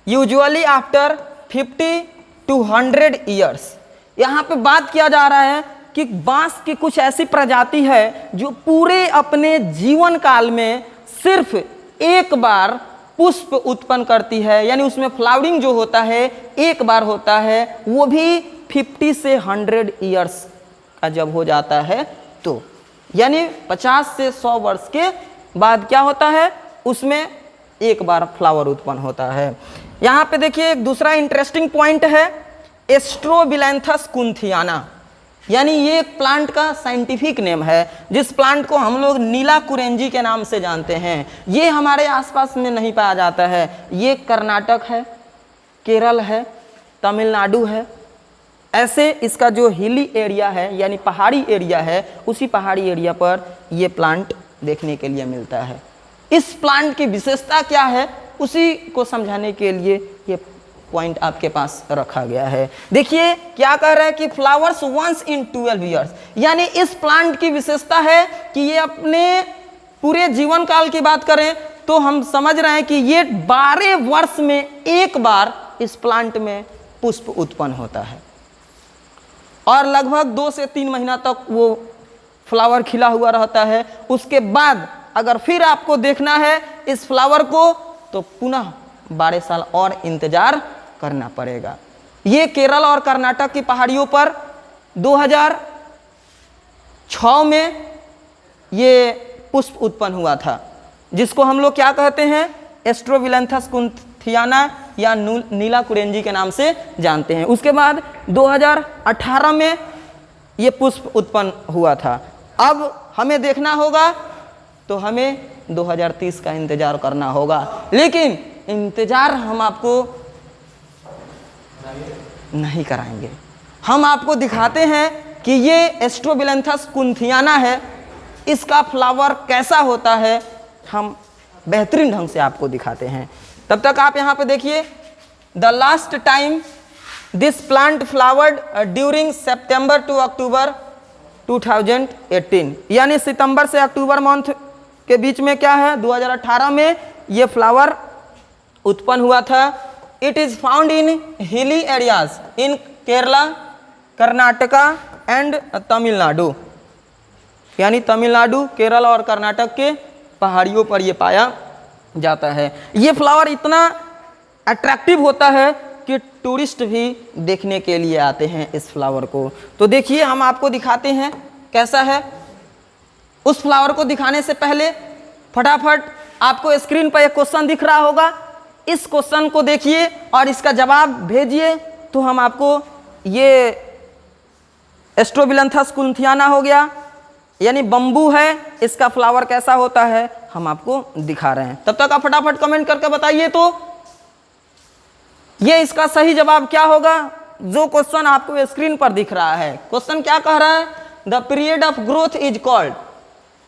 usually after 50 to 100 years. यहाँ पे बात किया जा रहा है कि बांस की कुछ ऐसी प्रजाति है जो पूरे अपने जीवन काल में सिर्फ एक बार पुष्प उत्पन्न करती है, यानी उसमें फ्लावरिंग जो होता है एक बार होता है, वो भी 50 से 100 ईयर्स का जब हो जाता है तो, यानी 50 से 100 वर्ष के बाद क्या होता है, उसमें एक बार फ्लावर उत्पन्न होता है। यहाँ पे देखिए एक दूसरा इंटरेस्टिंग पॉइंट है एस्ट्रोबिलैंथस कुंथियाना, यानी ये एक प्लांट का साइंटिफिक नेम है जिस प्लांट को हम लोग नीला कुरेंजी के नाम से जानते हैं। ये हमारे आसपास में नहीं पाया जाता है, ये कर्नाटक है, केरल है, तमिलनाडु है, ऐसे इसका जो हिली एरिया है यानी पहाड़ी एरिया है, उसी पहाड़ी एरिया पर ये प्लांट देखने के लिए मिलता है। इस प्लांट की विशेषता क्या है उसी को समझाने के लिए ये पॉइंट आपके पास रखा गया है। देखिए क्या कह रहा है कि फ्लावर्स वंस इन 12 ईयर्स, यानी इस प्लांट की विशेषता है कि ये अपने पूरे जीवन काल की बात करें तो हम समझ रहे हैं कि ये 12 वर्ष में एक बार इस प्लांट में पुष्प उत्पन्न होता है और लगभग 2 से 3 महीना तक वो फ्लावर खिला हुआ रहता है। उसके बाद अगर फिर आपको देखना है इस फ्लावर को तो पुनः 12 साल और इंतजार करना पड़ेगा। ये केरल और कर्नाटक की पहाड़ियों पर 2006 में ये पुष्प उत्पन्न हुआ था, जिसको हम लोग क्या कहते हैं, एस्ट्रोबिलैंथस कुंथियाना या नीला कुरेंजी के नाम से जानते हैं। उसके बाद 2018 में ये पुष्प उत्पन्न हुआ था। अब हमें देखना होगा तो हमें 2030 का इंतजार करना होगा, लेकिन इंतजार हम आपको नहीं कराएंगे। हम आपको दिखाते हैं कि ये एस्ट्रोबिलैंथस कुंथियाना है, इसका फ्लावर कैसा होता है, हम बेहतरीन ढंग से आपको दिखाते हैं। तब तक आप यहाँ पे देखिए, the last time this plant flowered during September to October 2018, यानी सितंबर से अक्टूबर मंथ के बीच में क्या है, 2018 में ये फ्लावर उत्पन्न हुआ था। It is found in hilly areas in Kerala, Karnataka and Tamil Nadu, यानी तमिलनाडु, केरल और कर्नाटक के पहाड़ियों पर ये पाया जाता है। ये फ्लावर इतना अट्रैक्टिव होता है कि टूरिस्ट भी देखने के लिए आते हैं इस फ्लावर को। तो देखिए हम आपको दिखाते हैं कैसा है। उस फ्लावर को दिखाने से पहले फटाफट आपको स्क्रीन पर एक क्वेश्चन दिख रहा होगा, इस क्वेश्चन को देखिए और इसका जवाब भेजिए, तो हम आपको ये एस्ट्रोबिलंथस कुंथियाना हो गया, यानी बम्बू है, इसका फ्लावर कैसा होता है हम आपको दिखा रहे हैं। तब तक आप फटाफट कमेंट करके बताइए तो ये इसका सही जवाब क्या होगा, जो क्वेश्चन आपको स्क्रीन पर दिख रहा है। क्वेश्चन क्या कह रहा है, the period of growth is called,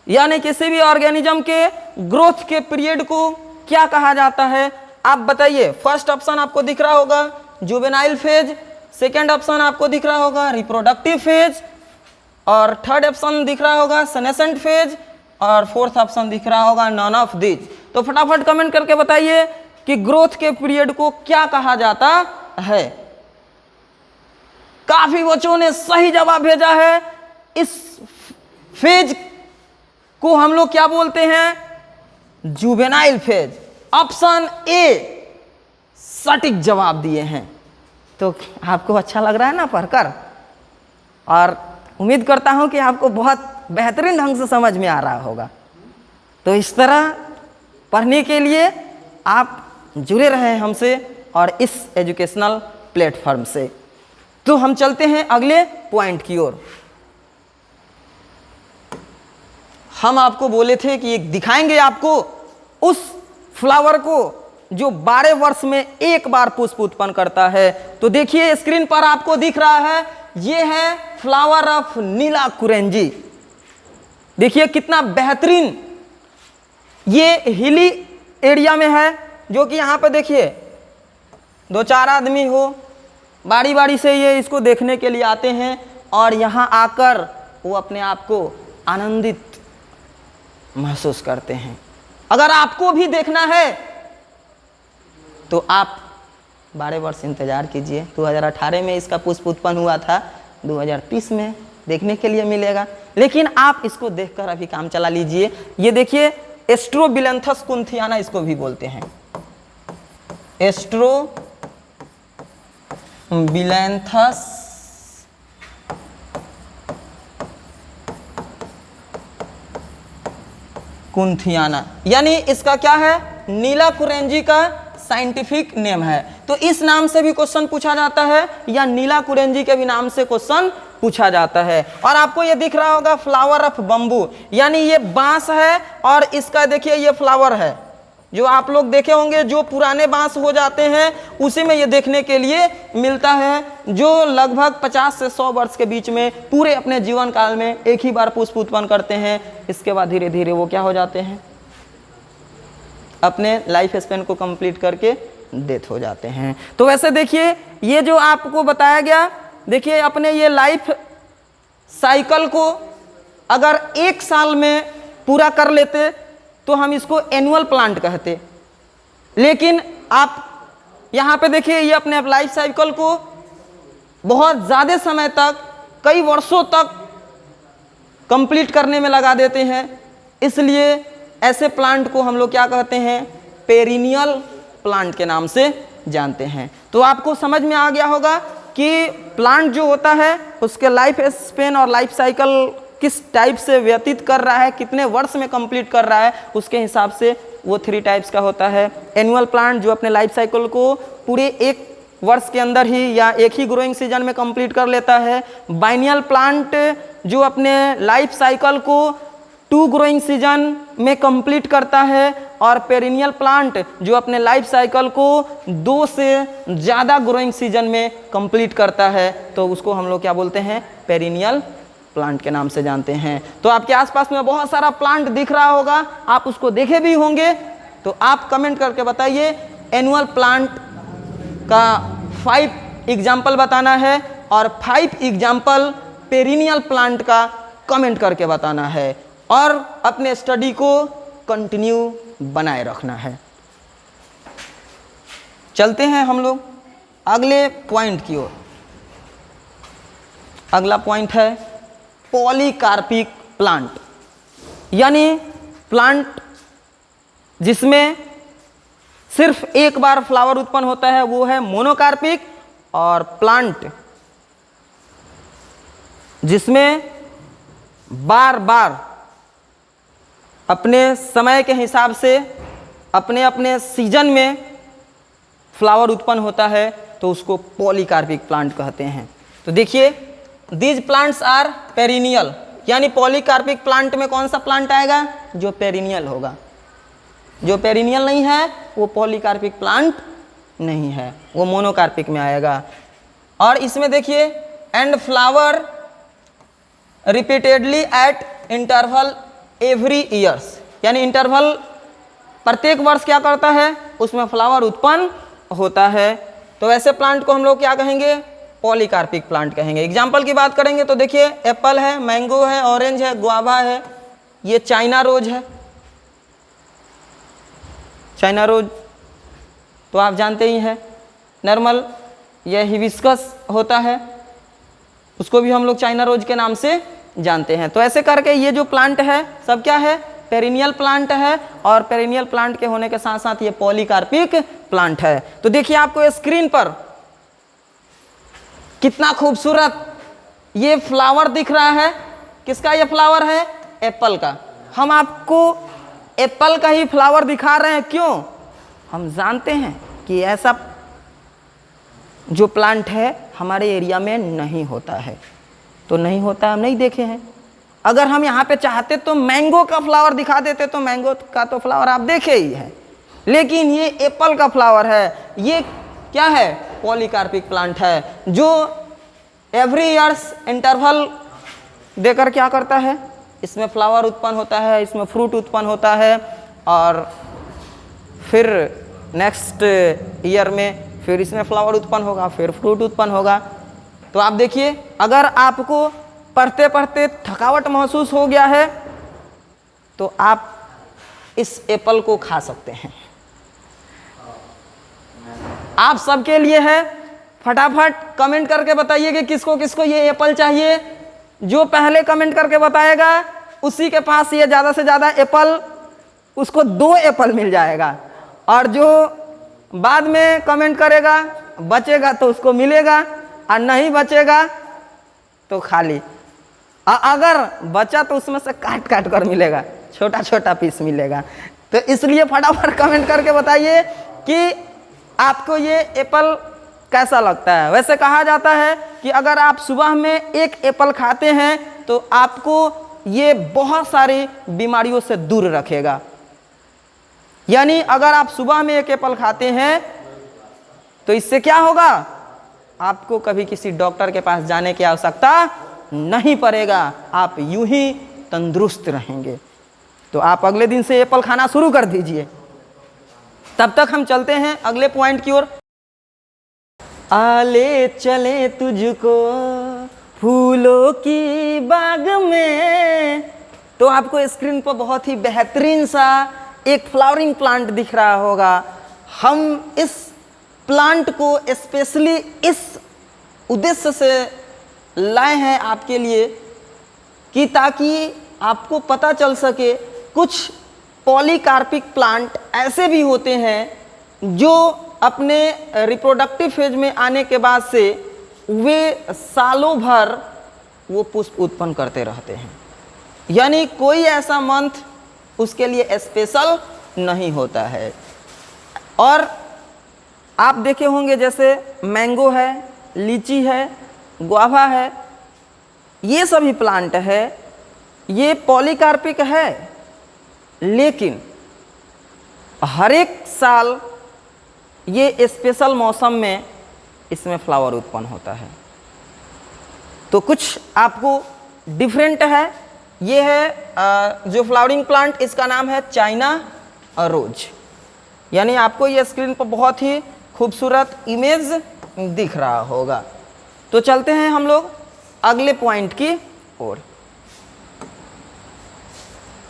यानी किसी भी ऑर्गेनिज्म के ग्रोथ के पीरियड को क्या कहा जाता है, आप बताइए। फर्स्ट ऑप्शन आपको दिख रहा होगा जुवेनाइल फेज, सेकेंड ऑप्शन आपको दिख रहा होगा रिप्रोडक्टिव फेज, और थर्ड ऑप्शन दिख रहा होगा सेनेसेंट फेज, और फोर्थ ऑप्शन दिख रहा होगा नॉन ऑफ दिस। तो फटाफट कमेंट करके बताइए कि ग्रोथ के पीरियड को क्या कहा जाता है। काफी बच्चों ने सही जवाब भेजा है। इस फेज को हम लोग क्या बोलते हैं, जुवेनाइल फेज। ऑप्शन ए सटीक जवाब दिए हैं। तो आपको अच्छा लग रहा है ना पढ़कर, और उम्मीद करता हूं कि आपको बहुत बेहतरीन ढंग से समझ में आ रहा होगा। तो इस तरह पढ़ने के लिए आप जुड़े रहे हमसे और इस एजुकेशनल प्लेटफॉर्म से। तो हम चलते हैं अगले पॉइंट की ओर। हम आपको बोले थे कि दिखाएंगे आपको उस फ्लावर को जो 12 वर्ष में एक बार पुष्प उत्पन्न करता है। तो देखिए स्क्रीन पर आपको दिख रहा है, ये है फ्लावर ऑफ नीलाकुरेंजी। देखिए कितना बेहतरीन, ये हिली एरिया में है, जो कि यहाँ पे देखिए 2-4 आदमी हो बारी बारी से ये इसको देखने के लिए आते हैं, और यहाँ आकर वो अपने आप को आनंदित महसूस करते हैं। अगर आपको भी देखना है तो आप 12 वर्ष इंतजार कीजिए। 2018 में इसका पुष्प उत्पन्न हुआ था, 2030 में देखने के लिए मिलेगा, लेकिन आप इसको देखकर अभी काम चला लीजिए। ये देखिए एस्ट्रोबिलंथस कुंथियाना इसको भी बोलते हैं, एस्ट्रोबिलंथस कुंथियाना, यानी इसका क्या है, नीलाकुरेंजी का साइंटिफिक नेम है। तो इस नाम से भी क्वेश्चन पूछा जाता है, या नीलाकुरेंजी के भी नाम से क्वेश्चन पूछा जाता है। और आपको ये दिख रहा होगा फ्लावर ऑफ बम्बू, यानी ये बांस है और इसका देखिए ये फ्लावर है। जो आप लोग देखे होंगे जो पुराने बांस हो जाते हैं उसी में ये देखने के लिए मिलता है, जो लगभग 50 से 100 वर्ष के बीच में पूरे अपने जीवन काल में एक ही बार पुष्प उत्पन्न करते हैं। इसके बाद धीरे धीरे वो क्या हो जाते हैं, अपने लाइफ स्पेन को कंप्लीट करके डेथ हो जाते हैं। तो वैसे देखिए ये जो आपको बताया गया, देखिए अपने ये लाइफ साइकिल को अगर 1 साल में पूरा कर लेते तो हम इसको एनुअल प्लांट कहते, लेकिन आप यहाँ पे देखिए ये अपने लाइफ साइकिल को बहुत ज़्यादा समय तक, कई वर्षों तक कंप्लीट करने में लगा देते हैं। इसलिए ऐसे प्लांट को हम लोग क्या कहते हैं, पेरिनियल प्लांट के नाम से जानते हैं। तो आपको समझ में आ गया होगा कि प्लांट जो होता है उसके लाइफ स्पेन और लाइफ साइकिल किस टाइप से व्यतीत कर रहा है, कितने वर्ष में कंप्लीट कर रहा है, उसके हिसाब से वो 3 टाइप्स का होता है। एनुअल प्लांट जो अपने लाइफ साइकिल को पूरे 1 वर्ष के अंदर ही या एक ही ग्रोइंग सीजन में कंप्लीट कर लेता है। बाइनियल प्लांट जो अपने लाइफ साइकिल को 2 ग्रोइंग सीजन में कंप्लीट करता है, और पेरिनियल प्लांट जो अपने लाइफ साइकिल को 2 से ज़्यादा ग्रोइंग सीजन में कंप्लीट करता है। तो उसको हम लोग क्या बोलते हैं, पेरिनियल प्लांट के नाम से जानते हैं। तो आपके आसपास में बहुत सारा प्लांट दिख रहा होगा, आप उसको देखे भी होंगे। तो आप कमेंट करके बताइए एनुअल प्लांट का 5 एग्जाम्पल बताना है, और 5 एग्जाम्पल पेरिनियल प्लांट का कमेंट करके बताना है। और अपने स्टडी को कंटिन्यू बनाए रखना है। चलते हैं हम लोग अगले पॉइंट की ओर। अगला पॉइंट है पॉलीकार्पिक प्लांट, यानी प्लांट जिसमें सिर्फ एक बार फ्लावर उत्पन्न होता है वो है मोनोकार्पिक, और प्लांट जिसमें बार बार अपने समय के हिसाब से अपने अपने सीजन में फ्लावर उत्पन्न होता है तो उसको पॉलीकार्पिक प्लांट कहते हैं। तो देखिए, दीज प्लांट्स आर पेरिनियल, यानी पॉलीकार्पिक प्लांट में कौन सा प्लांट आएगा? जो पेरिनियल होगा। जो पेरिनियल नहीं है वो पॉलीकार्पिक प्लांट नहीं है, वो मोनोकार्पिक में आएगा। और इसमें देखिए, and flower repeatedly eight interval every years, यानी इंटरवल प्रत्येक वर्ष क्या करता है? उसमें फ्लावर उत्पन्न होता है। तो ऐसे प्लांट को हम लोग क्या कहेंगे? पॉलीकार्पिक प्लांट कहेंगे। एग्जाम्पल की बात करेंगे तो देखिए, एप्पल है, मैंगो है, ऑरेंज है, गुआवा है, ये चाइना रोज है। चाइना रोज तो आप जानते ही हैं, नॉर्मल यह हिबिस्कस होता है, उसको भी हम लोग चाइना रोज के नाम से जानते हैं। तो ऐसे करके ये जो प्लांट है सब क्या है? पेरिनियल प्लांट है, और पेरिनियल प्लांट के होने के साथ साथ ये पॉलीकार्पिक प्लांट है। तो देखिए आपको स्क्रीन पर कितना खूबसूरत ये फ्लावर दिख रहा है। किसका ये फ्लावर है? एप्पल का। हम आपको एप्पल का ही फ्लावर दिखा रहे हैं, क्यों? हम जानते हैं कि ऐसा जो प्लांट है हमारे एरिया में नहीं होता है। तो नहीं होता, हम नहीं देखे हैं। अगर हम यहाँ पे चाहते तो मैंगो का फ्लावर दिखा देते, तो मैंगो का तो फ्लावर आप देखे ही हैं, लेकिन ये एप्पल का फ्लावर है। ये क्या है? पॉलीकार्पिक प्लांट है, जो एवरी ईयर्स इंटरवल देकर क्या करता है? इसमें फ्लावर उत्पन्न होता है, इसमें फ्रूट उत्पन्न होता है, और फिर नेक्स्ट ईयर में फिर इसमें फ्लावर उत्पन्न होगा, फिर फ्रूट उत्पन्न होगा। तो आप देखिए, अगर आपको पढ़ते पढ़ते थकावट महसूस हो गया है तो आप इस एप्पल को खा सकते हैं। आप सबके लिए है, फटाफट कमेंट करके बताइए कि किसको किसको ये एप्पल चाहिए। जो पहले कमेंट करके बताएगा उसी के पास ये ज़्यादा से ज़्यादा एप्पल, उसको 2 एप्पल मिल जाएगा, और जो बाद में कमेंट करेगा बचेगा तो उसको मिलेगा, और नहीं बचेगा तो खाली। अगर बचा तो उसमें से काट काट कर मिलेगा, छोटा छोटा पीस मिलेगा। तो इसलिए फटाफट कमेंट करके बताइए कि आपको ये एप्पल कैसा लगता है। वैसे कहा जाता है कि अगर आप सुबह में एक एप्पल खाते हैं तो आपको ये बहुत सारी बीमारियों से दूर रखेगा। यानी अगर आप सुबह में एक एप्पल खाते हैं तो इससे क्या होगा? आपको कभी किसी डॉक्टर के पास जाने की आवश्यकता नहीं पड़ेगा, आप यूं ही तंदुरुस्त रहेंगे। तो आप अगले दिन से एप्पल खाना शुरू कर दीजिए। तब तक हम चलते हैं अगले पॉइंट की ओर। आले चले तुझको फूलों की बाग में। तो आपको स्क्रीन पर बहुत ही बेहतरीन सा एक फ्लावरिंग प्लांट दिख रहा होगा। हम इस प्लांट को स्पेशली इस उद्देश्य से लाए हैं आपके लिए कि ताकि आपको पता चल सके कुछ पॉलीकार्पिक प्लांट ऐसे भी होते हैं जो अपने रिप्रोडक्टिव फेज में आने के बाद से वे सालों भर वो पुष्प उत्पन्न करते रहते हैं। यानी कोई ऐसा मंथ उसके लिए स्पेशल नहीं होता है। और आप देखे होंगे जैसे मैंगो है, लीची है, गुआवा है, ये सभी प्लांट है, ये पॉलीकार्पिक है, लेकिन हर एक साल ये स्पेशल मौसम में इसमें फ्लावर उत्पन्न होता है। तो कुछ आपको डिफरेंट है। ये है जो फ्लावरिंग प्लांट, इसका नाम है चाइना रोज। यानी आपको ये स्क्रीन पर बहुत ही खूबसूरत इमेज दिख रहा होगा। तो चलते हैं हम लोग अगले पॉइंट की ओर।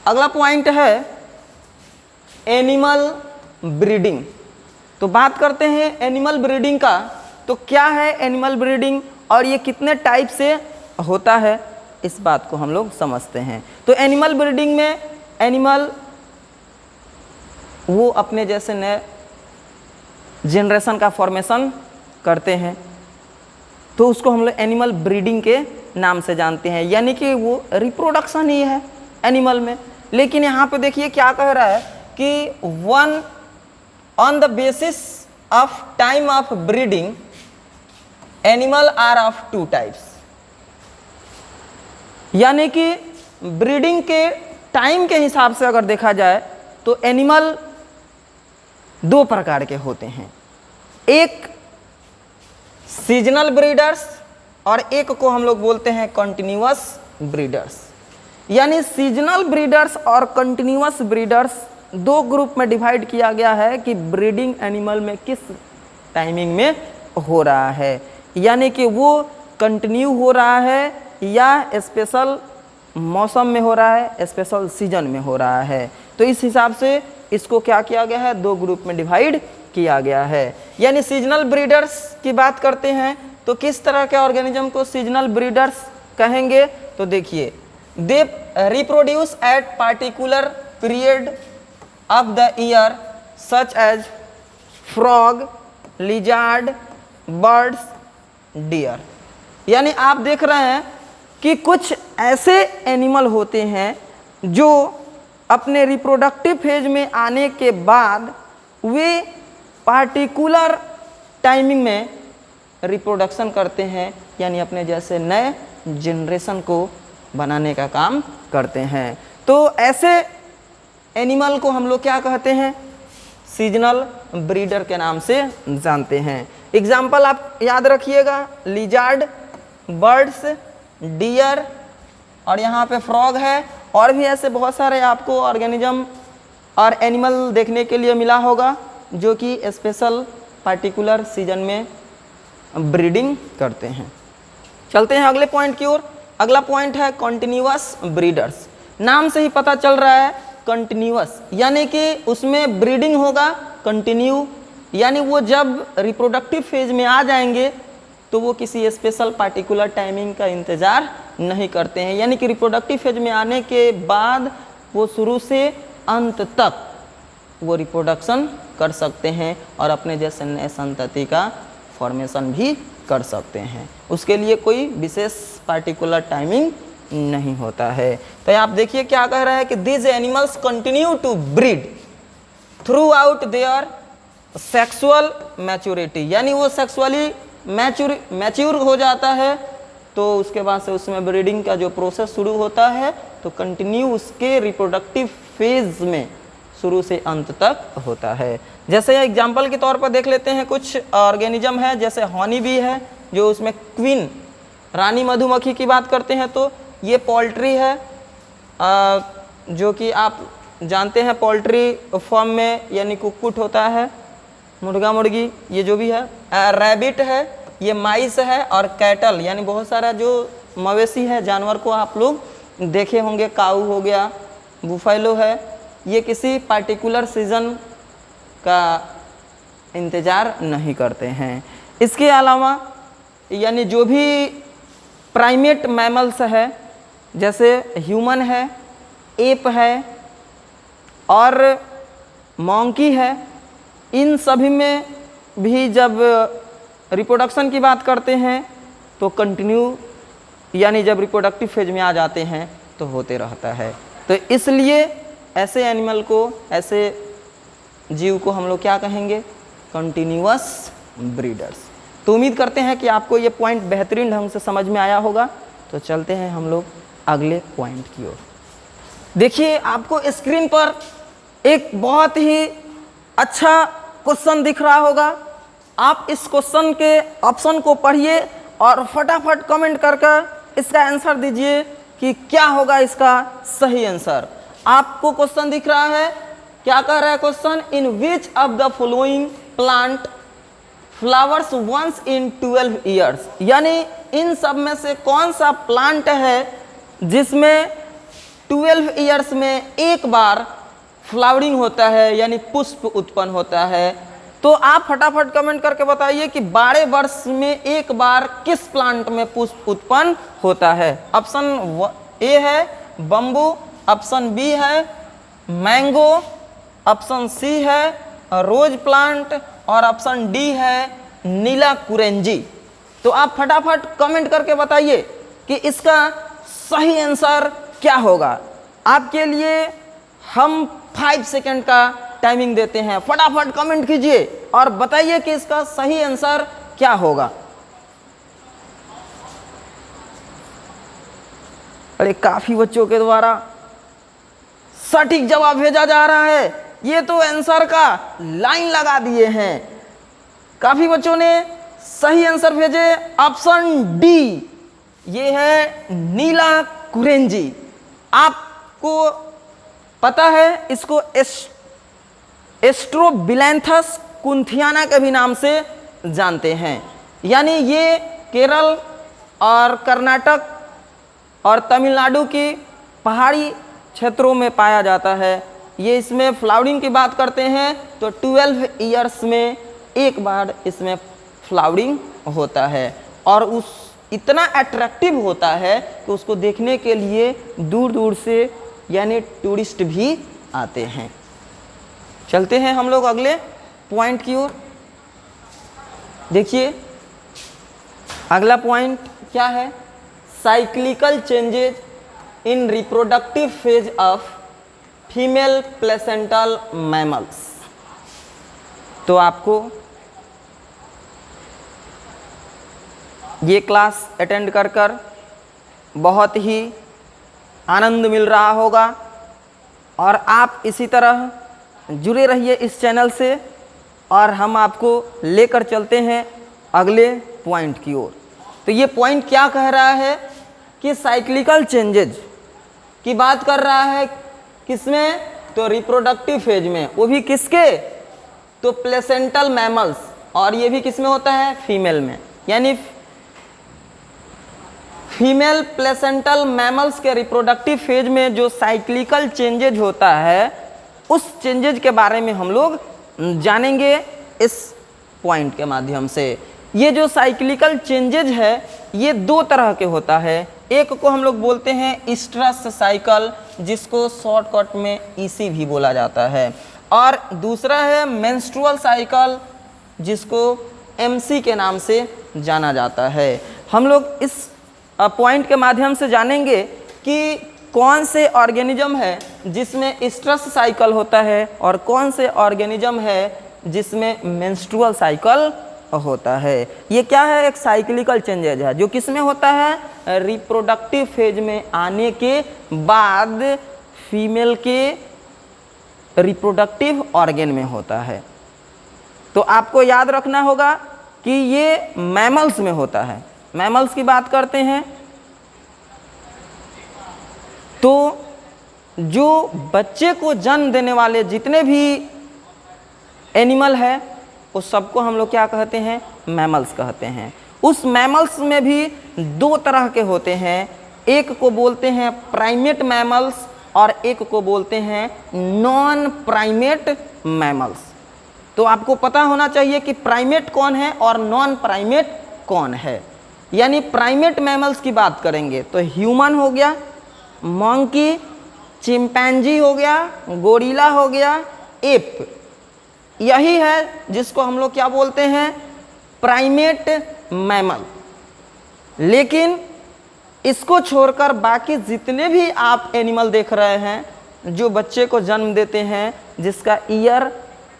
अगला पॉइंट है एनिमल ब्रीडिंग। तो बात करते हैं एनिमल ब्रीडिंग का। तो क्या है एनिमल ब्रीडिंग और ये कितने टाइप से होता है, इस बात को हम लोग समझते हैं। तो एनिमल ब्रीडिंग में एनिमल वो अपने जैसे नए जनरेशन का फॉर्मेशन करते हैं, तो उसको हम लोग एनिमल ब्रीडिंग के नाम से जानते हैं, यानी कि वो रिप्रोडक्शन ही है एनिमल में। लेकिन यहाँ पे देखिए क्या कह रहा है कि one on the basis of time of breeding animal are of two types, यानी कि ब्रीडिंग के टाइम के हिसाब से अगर देखा जाए तो एनिमल दो प्रकार के होते हैं, एक सीजनल ब्रीडर्स और एक को हम लोग बोलते हैं कंटिन्यूअस ब्रीडर्स। यानी सीजनल ब्रीडर्स और कंटिन्यूअस ब्रीडर्स दो ग्रुप में डिवाइड किया गया है कि ब्रीडिंग एनिमल में किस टाइमिंग में हो रहा है, यानी कि वो कंटिन्यू हो रहा है या स्पेशल मौसम में हो रहा है, स्पेशल सीजन में हो रहा है। तो इस हिसाब से इसको क्या किया गया है, दो ग्रुप में डिवाइड किया गया है। यानी सीजनल ब्रीडर्स की बात करते हैं तो किस तरह के ऑर्गेनिज्म को सीजनल ब्रीडर्स कहेंगे, तो देखिए they reproduce at particular period of the year such as frog, lizard, birds, deer. यानी आप देख रहे हैं कि कुछ ऐसे एनिमल होते हैं जो अपने रिप्रोडक्टिव फेज में आने के बाद वे पार्टिकुलर टाइमिंग में रिप्रोडक्शन करते हैं, यानी अपने जैसे नए जनरेशन को बनाने का काम करते हैं। तो ऐसे एनिमल को हम लोग क्या कहते हैं, सीजनल ब्रीडर के नाम से जानते हैं। एग्जाम्पल आप याद रखिएगा, लिजार्ड, बर्ड्स, डियर और यहाँ पे फ्रॉग है, और भी ऐसे बहुत सारे आपको ऑर्गेनिज्म और एनिमल देखने के लिए मिला होगा जो कि स्पेशल पार्टिकुलर सीजन में ब्रीडिंग करते हैं। चलते हैं अगले पॉइंट की ओर। अगला पॉइंट है कंटिन्यूअस ब्रीडर्स। नाम से ही पता चल रहा है कंटिन्यूअस, यानी कि उसमें ब्रीडिंग होगा कंटिन्यू, यानी वो जब रिप्रोडक्टिव फेज में आ जाएंगे तो वो किसी स्पेशल पार्टिकुलर टाइमिंग का इंतज़ार नहीं करते हैं, यानी कि रिप्रोडक्टिव फेज में आने के बाद वो शुरू से अंत तक वो रिप्रोडक्शन कर सकते हैं और अपने जैसे नए संतति का फॉर्मेशन भी कर सकते हैं। उसके लिए कोई विशेष पार्टिकुलर टाइमिंग नहीं होता है। तो आप देखिए क्या कह रहा है कि this animals continue to breed throughout their sexual maturity, यानी वो सेक्सुअली मैच्योर हो जाता है तो उसके बाद से उसमें ब्रीडिंग का जो प्रोसेस शुरू होता है तो कंटिन्यू उसके रिप्रोडक्टिव फेज में शुरू से अंत तक होता है। जैसे एग्जाम्पल के तौर पर देख लेते हैं, कुछ ऑर्गेनिज्म है जैसे हनी बी है जो उसमें क्वीन रानी मधुमक्खी की बात करते हैं, तो ये पोल्ट्री है जो कि आप जानते हैं पोल्ट्री फॉर्म में, यानी कुक्कुट होता है, मुर्गा मुर्गी ये जो भी है, रैबिट है, ये माइस है, और कैटल यानी बहुत सारा जो मवेशी है जानवर को आप लोग देखे होंगे, काऊ हो गया, बुफैलो है, ये किसी पार्टिकुलर सीजन का इंतज़ार नहीं करते हैं। इसके अलावा यानी जो भी प्राइमेट मैमल्स है जैसे ह्यूमन है, एप है और मॉन्की है, इन सभी में भी जब रिप्रोडक्शन की बात करते हैं तो कंटिन्यू, यानी जब रिप्रोडक्टिव फेज में आ जाते हैं तो होते रहता है। तो इसलिए ऐसे एनिमल को, ऐसे जीव को हम लोग क्या कहेंगे, कंटिन्यूअस ब्रीडर्स। तो उम्मीद करते हैं कि आपको ये पॉइंट बेहतरीन ढंग से समझ में आया होगा। तो चलते हैं हम लोग अगले पॉइंट की ओर। देखिए आपको स्क्रीन पर एक बहुत ही अच्छा क्वेश्चन दिख रहा होगा। आप इस क्वेश्चन के ऑप्शन को पढ़िए और फटाफट कमेंट करके इसका आंसर दीजिए कि क्या होगा इसका सही आंसर। आपको क्वेश्चन दिख रहा है, क्या कह रहा है question, in which of the following plant flowers once in 12 years, यानी इन सब में से कौन सा प्लांट है जिसमें 12 ईयर्स में एक बार फ्लावरिंग होता है यानी पुष्प उत्पन्न होता है। तो आप फटाफट कमेंट करके बताइए कि 12 वर्ष में एक बार किस प्लांट में पुष्प उत्पन्न होता है। ऑप्शन ए है बम्बू, ऑप्शन बी है मैंगो, ऑप्शन सी है रोज प्लांट और ऑप्शन डी है नीला कुरेंजी। तो आप फटाफट कमेंट करके बताइए कि इसका सही आंसर क्या होगा। आपके लिए हम 5 सेकंड का टाइमिंग देते हैं, फटाफट कमेंट कीजिए और बताइए कि इसका सही आंसर क्या होगा। अरे काफी बच्चों के द्वारा सटीक जवाब भेजा जा रहा है, ये तो आंसर का लाइन लगा दिए हैं। काफी बच्चों ने सही आंसर भेजे, ऑप्शन डी ये है नीला कुरेंजी। आपको पता है इसको एस्ट्रोबिलैंथस कुंथियाना के भी नाम से जानते हैं, यानी ये केरल और कर्नाटक और तमिलनाडु की पहाड़ी क्षेत्रों में पाया जाता है। ये इसमें फ्लावरिंग की बात करते हैं तो 12 ईयर्स में एक बार इसमें फ्लावरिंग होता है और उस इतना अट्रैक्टिव होता है कि उसको देखने के लिए दूर दूर से यानी टूरिस्ट भी आते हैं। चलते हैं हम लोग अगले पॉइंट की ओर। देखिए अगला पॉइंट क्या है, cyclical changes in reproductive phase of female placental mammals. तो आपको ये क्लास अटेंड कर कर बहुत ही आनंद मिल रहा होगा और आप इसी तरह जुड़े रहिए इस चैनल से और हम आपको लेकर चलते हैं अगले पॉइंट की ओर। तो ये पॉइंट क्या कह रहा है कि साइक्लिकल चेंजेज की बात कर रहा है, किसमें, तो रिप्रोडक्टिव फेज में, वो भी किसके, तो प्लेसेंटल मैमल्स, और ये भी किसमें होता है, फीमेल में। यानी फीमेल प्लेसेंटल मैमल्स के रिप्रोडक्टिव फेज में जो साइक्लिकल चेंजेज होता है उस चेंजेज के बारे में हम लोग जानेंगे इस पॉइंट के माध्यम से। ये जो साइक्लिकल चेंजेज है ये दो तरह के होता है, एक को हम लोग बोलते हैं स्ट्रेस साइकिल जिसको शॉर्टकट में ईसी भी बोला जाता है, और दूसरा है मेंस्ट्रुअल साइकिल जिसको एमसी के नाम से जाना जाता है। हम लोग इस पॉइंट के माध्यम से जानेंगे कि कौन से ऑर्गेनिज्म है जिसमें स्ट्रेस साइकिल होता है और कौन से ऑर्गेनिज्म है जिसमें मेंस्ट्रुअल साइकिल होता है। ये क्या है, एक साइक्लिकल चेंजेज है जो किसमें होता है, रिप्रोडक्टिव फेज में आने के बाद फीमेल के रिप्रोडक्टिव ऑर्गेन में होता है। तो आपको याद रखना होगा कि ये मैमल्स में होता है। मैमल्स की बात करते हैं तो जो बच्चे को जन्म देने वाले जितने भी एनिमल है उस सबको हम लोग क्या कहते हैं, मैमल्स कहते हैं। उस मैमल्स में भी दो तरह के होते हैं, एक को बोलते हैं प्राइमेट मैमल्स और एक को बोलते हैं नॉन प्राइमेट मैमल्स। तो आपको पता होना चाहिए कि प्राइमेट कौन है और नॉन प्राइमेट कौन है। यानी प्राइमेट मैमल्स की बात करेंगे तो ह्यूमन हो गया, मंकी, चिंपैंजी हो गया, गोरिल्ला हो गया, एप, यही है जिसको हम लोग क्या बोलते हैं, प्राइमेट मैमल। लेकिन इसको छोड़कर बाकी जितने भी आप एनिमल देख रहे हैं जो बच्चे को जन्म देते हैं, जिसका ईयर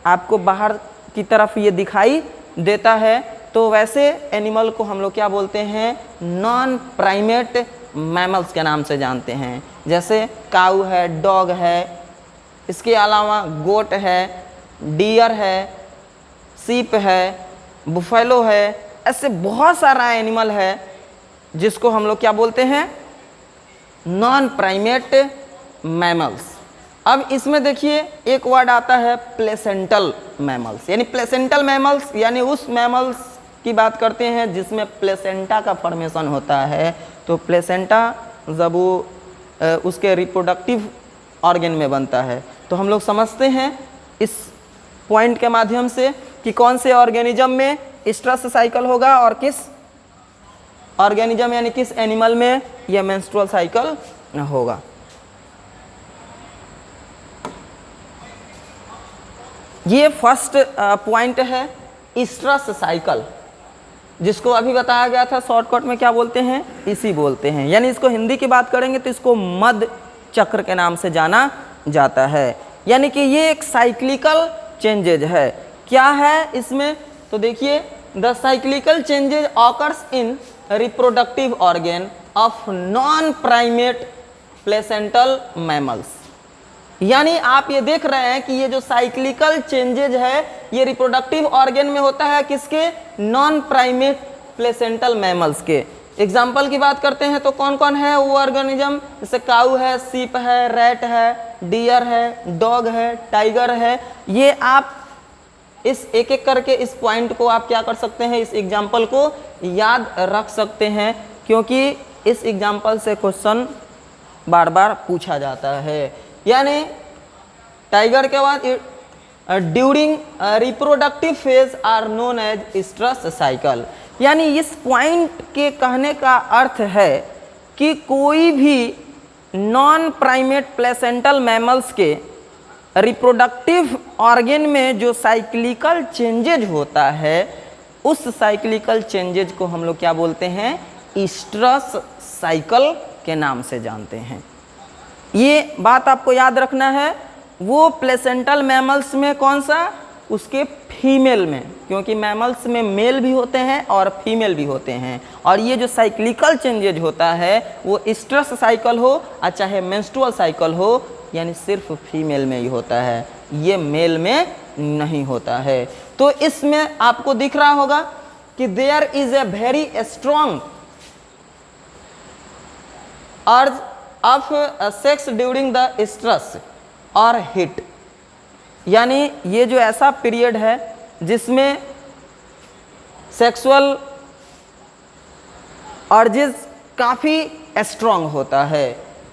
आपको बाहर की तरफ ये दिखाई देता है, तो वैसे एनिमल को हम लोग क्या बोलते हैं, नॉन प्राइमेट मैमल्स के नाम से जानते हैं। जैसे काऊ है, डॉग है, इसके अलावा गोट है, डियर है, सीप है, बुफेलो है, ऐसे बहुत सारा एनिमल है जिसको हम लोग क्या बोलते हैं, नॉन प्राइमेट मैमल्स। अब इसमें देखिए एक वर्ड आता है प्लेसेंटल मैमल्स, यानी प्लेसेंटल मैमल्स यानी उस मैमल्स की बात करते हैं जिसमें प्लेसेंटा का फॉर्मेशन होता है। तो प्लेसेंटा जब वो उसके रिप्रोडक्टिव ऑर्गन में बनता है तो हम लोग समझते हैं इस पॉइंट के माध्यम से कि कौन से ऑर्गेनिज्म में स्ट्रेस साइकिल होगा और किस ऑर्गेनिज्म यानी किस एनिमल में यह मेंस्ट्रुअल साइकिल होगा। ये फर्स्ट पॉइंट है स्ट्रेस साइकिल, जिसको अभी बताया गया था शॉर्टकट में क्या बोलते हैं, इसी बोलते हैं। यानी इसको हिंदी की बात करेंगे तो इसको मद चक्र के नाम से जाना जाता है। यानी कि ये एक साइक्लिकल चेंजेज है। क्या है इसमें, तो देखिए the cyclical changes occurs in reproductive organ of non primate placental mammals. यानी आप ये देख रहे हैं कि ये जो साइक्लिकल चेंजेज है ये रिप्रोडक्टिव ऑर्गेन में होता है किसके, नॉन प्राइमेट प्लेसेंटल मैमल्स के। एग्जाम्पल की बात करते हैं तो कौन कौन है वो ऑर्गेनिज्म, जैसे काऊ है, सीप है, रैट है, डियर है, डॉग है, टाइगर है। ये आप इस एक एक करके इस पॉइंट को आप क्या कर सकते हैं, इस एग्जाम्पल को याद रख सकते हैं, क्योंकि इस एग्जाम्पल से क्वेश्चन बार बार पूछा जाता है। यानी टाइगर के बाद during reproductive phase are known as stress cycle. यानी इस पॉइंट के कहने का अर्थ है कि कोई भी नॉन प्राइमेट प्लेसेंटल मैमल्स के रिप्रोडक्टिव ऑर्गेन में जो साइक्लिकल चेंजेज होता है उस साइक्लिकल चेंजेज को हम लोग क्या बोलते हैं, स्ट्रेस साइकिल के नाम से जानते हैं। ये बात आपको याद रखना है। वो प्लेसेंटल मैमल्स में कौन सा, उसके फीमेल में, क्योंकि मैमल्स में मेल भी होते हैं और फीमेल भी होते हैं। और ये जो साइक्लिकल चेंजेज होता है वो स्ट्रेस साइकिल हो और चाहे मेंस्ट्रुअल साइकिल हो, यानी सिर्फ फीमेल में ही होता है, ये मेल में नहीं होता है। तो इसमें आपको दिख रहा होगा कि there is a very strong urge of sex during the stress और हिट। यानी ये जो ऐसा पीरियड है जिसमें सेक्सुअल अर्जेस काफ़ी स्ट्रॉन्ग होता है।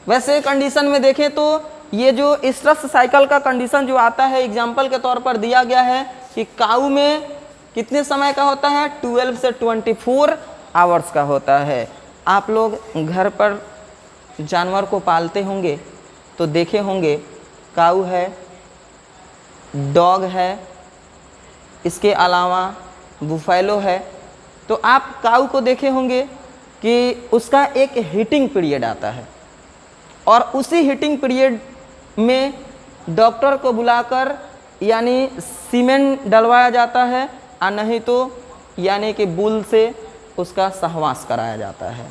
वैसे कंडीशन में देखें तो ये जो स्ट्रेस साइकिल का कंडीशन जो आता है एग्जाम्पल के तौर पर दिया गया है कि काऊ में कितने समय का होता है, 12 से 24 आवर्स का होता है। आप लोग घर पर जानवर को पालते होंगे तो देखे होंगे, काऊ है, डॉग है, इसके अलावा बुफैलो है। तो आप काऊ को देखे होंगे कि उसका एक हीटिंग पीरियड आता है और उसी हीटिंग पीरियड में डॉक्टर को बुलाकर यानी सीमेंट डलवाया जाता है और नहीं तो यानी कि बुल से उसका सहवास कराया जाता है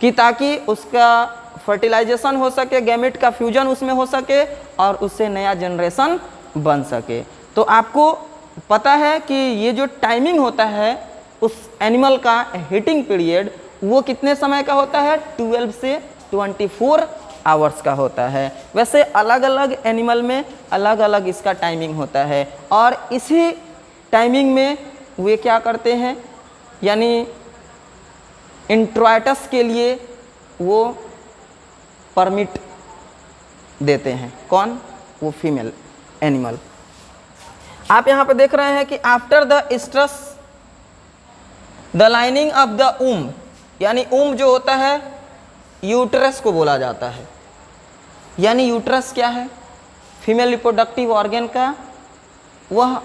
कि ताकि उसका फर्टिलाइजेशन हो सके, गैमेट का फ्यूजन उसमें हो सके और उससे नया जनरेशन बन सके। तो आपको पता है कि ये जो टाइमिंग होता है उस एनिमल का हीटिंग पीरियड वो कितने समय का होता है, 12 से 24 आवर्स का होता है। वैसे अलग अलग एनिमल में अलग अलग इसका टाइमिंग होता है और इसी टाइमिंग में वे क्या करते हैं, यानी इंट्राइटस के लिए वो परमिट देते हैं। कौन, वो फीमेल एनिमल। आप यहाँ पे देख रहे हैं कि after the estrus the lining of the um, यानी ऊम जो होता है यूट्रस को बोला जाता है। यानी यूट्रस क्या है, फीमेल रिप्रोडक्टिव ऑर्गन का, वह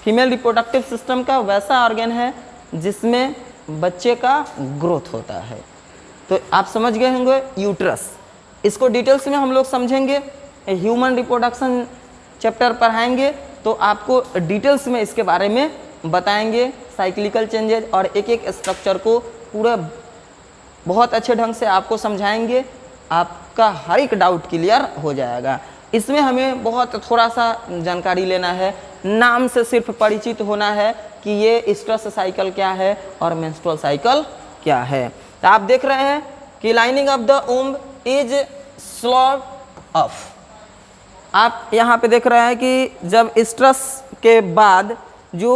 फीमेल रिप्रोडक्टिव सिस्टम का वैसा ऑर्गन है जिसमें बच्चे का ग्रोथ होता है। तो आप समझ गए होंगे यूट्रस। इसको डिटेल्स में हम लोग समझेंगे, ह्यूमन रिप्रोडक्शन चैप्टर पढ़ाएंगे तो आपको डिटेल्स में इसके बारे में बताएंगे, साइक्लिकल चेंजेज और एक एक स्ट्रक्चर को पूरा बहुत अच्छे ढंग से आपको समझाएंगे। आपका हर एक डाउट क्लियर हो जाएगा। इसमें हमें बहुत थोड़ा सा जानकारी लेना है, नाम से सिर्फ परिचित होना है कि ये स्ट्रेस साइकिल क्या है और मेंस्ट्रुअल साइकिल क्या है। तो आप देख रहे हैं कि lining of the womb is slot of. आप यहाँ पे देख रहे हैं कि जब स्ट्रेस के बाद जो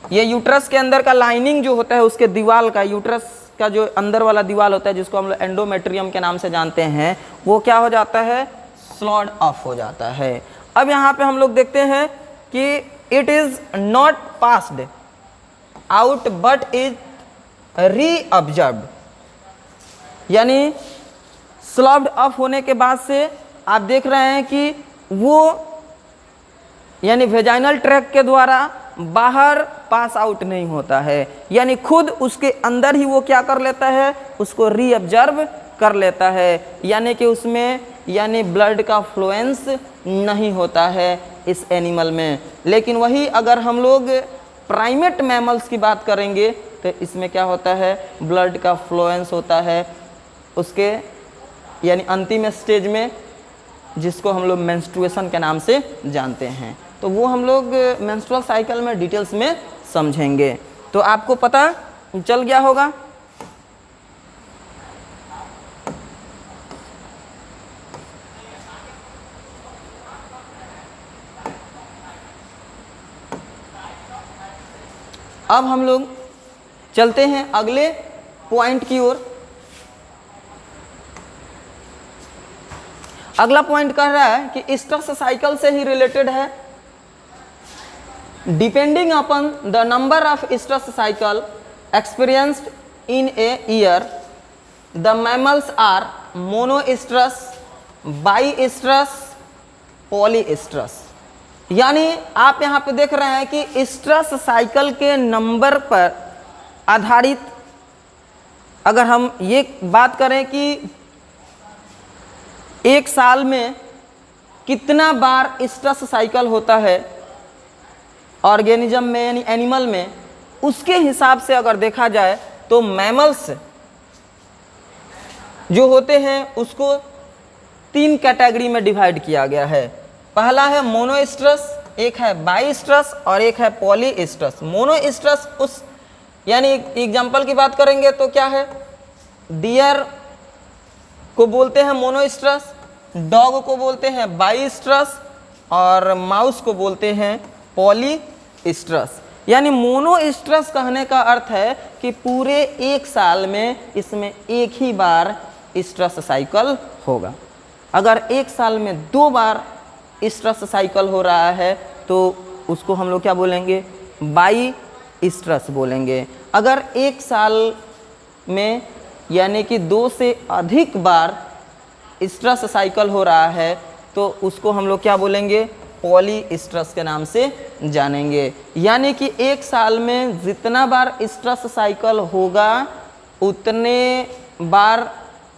ये यूट्रस के अंदर का लाइनिंग जो होता है उसके दीवार का, यूट्रस का जो अंदर वाला दीवार होता है जिसको हम लोग एंडोमेट्रियम के नाम से जानते हैं, वो क्या हो जाता है, स्लॉड ऑफ हो जाता है। अब यहाँ पे हम लोग देखते हैं कि it is not passed out but is reabsorbed, यानी स्लॉड ऑफ होने के बाद से आप देख रहे हैं कि वो यानी वेजाइनल ट्रैक्ट के द्वारा बाहर पास आउट नहीं होता है, यानी खुद उसके अंदर ही वो क्या कर लेता है, उसको रीअब्जर्व कर लेता है, यानी कि उसमें यानी ब्लड का फ्लुएंस नहीं होता है इस एनिमल में। लेकिन वही अगर हम लोग प्राइमेट मैमल्स की बात करेंगे तो इसमें क्या होता है, ब्लड का फ्लुएंस होता है उसके यानी अंतिम स्टेज में, जिसको हम लोग मेंस्ट्रुएशन के नाम से जानते हैं। तो वो हम लोग मेंस्ट्रुअल साइकिल में डिटेल्स में समझेंगे। तो आपको पता चल गया होगा। अब हम लोग चलते हैं अगले पॉइंट की ओर। अगला पॉइंट कह रहा है कि स्ट्रेस साइकिल से ही रिलेटेड है। Depending upon the number of estrous cycle experienced in a year the mammals are monoestrous, biestrous, polyestrous. यानी आप यहाँ पे देख रहे हैं कि स्ट्रेस साइकिल के नंबर पर आधारित अगर हम ये बात करें कि एक साल में कितना बार स्ट्रेस साइकिल होता है ऑर्गेनिज्म में यानी एनिमल में, उसके हिसाब से अगर देखा जाए तो मैमल्स जो होते हैं उसको 3 कैटेगरी में डिवाइड किया गया है। पहला है मोनोस्ट्रेस, एक है बाईस्ट्रेस और एक है पॉलीस्ट्रेस। मोनोस्ट्रेस उस यानी एग्जांपल की बात करेंगे तो क्या है, डियर को बोलते हैं मोनोस्ट्रेस, डॉग को बोलते हैं बाईस्ट्रेस और माउस को बोलते हैं पॉलीस्ट्रेस। यानी मोनोस्ट्रेस कहने का अर्थ है कि पूरे एक साल में इसमें एक ही बार स्ट्रेस साइकिल होगा। अगर एक साल में 2 बार स्ट्रेस साइकिल हो रहा है तो उसको हम लोग क्या बोलेंगे, बाईस्ट्रेस बोलेंगे। अगर एक साल में यानी कि 2 से अधिक बार स्ट्रेस साइकिल हो रहा है तो उसको हम लोग क्या बोलेंगे, पॉलीस्ट्रेस के नाम से जानेंगे। यानी कि एक साल में जितना बार स्ट्रेस साइकिल होगा उतने बार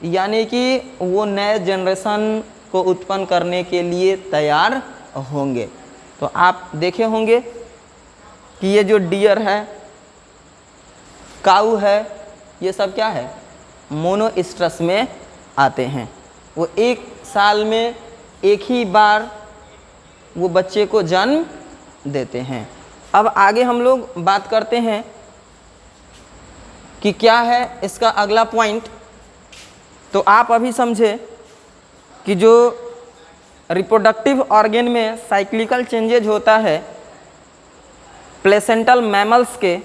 यानी कि वो नए जनरेशन को उत्पन्न करने के लिए तैयार होंगे। तो आप देखे होंगे कि ये जो डियर है, काऊ है, ये सब क्या है, मोनोस्ट्रेस में आते हैं। वो एक साल में एक ही बार वो बच्चे को जन्म देते हैं। अब आगे हम लोग बात करते हैं कि क्या है इसका अगला पॉइंट। तो आप अभी समझे कि जो रिप्रोडक्टिव ऑर्गन में साइक्लिकल चेंजेज होता है प्लेसेंटल मैमल्स के,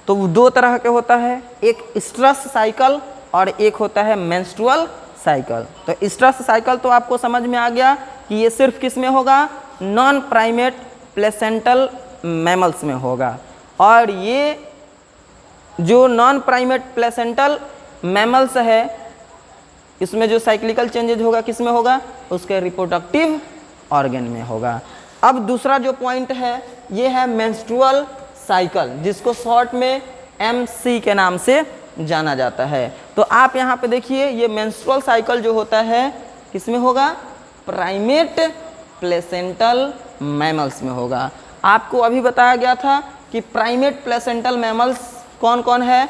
तो वो 2 तरह के होता है, एक स्ट्रेस साइकिल और एक होता है मेंस्ट्रुअल साइकिल। तो स्ट्रेस साइकिल तो आपको समझ में आ गया कि ये सिर्फ किस में होगा, नॉन प्राइमेट प्लेसेंटल मैमल्स में होगा। और ये जो नॉन प्राइमेट प्लेसेंटल मैमल्स है इसमें जो साइक्लिकल चेंजेज होगा किस में होगा, उसके रिप्रोडक्टिव ऑर्गन में होगा। अब दूसरा जो पॉइंट है ये है मेंस्ट्रुअल साइकिल, जिसको शॉर्ट में MC के नाम से जाना जाता है। तो आप यहाँ पे देखिए ये मेंस्ट्रुअल साइकिल जो होता है किस में होगा, प्राइमेट प्लेसेंटल मैमल्स में होगा। आपको अभी बताया गया था कि प्राइमेट प्लेसेंटल मैमल्स कौन कौन है,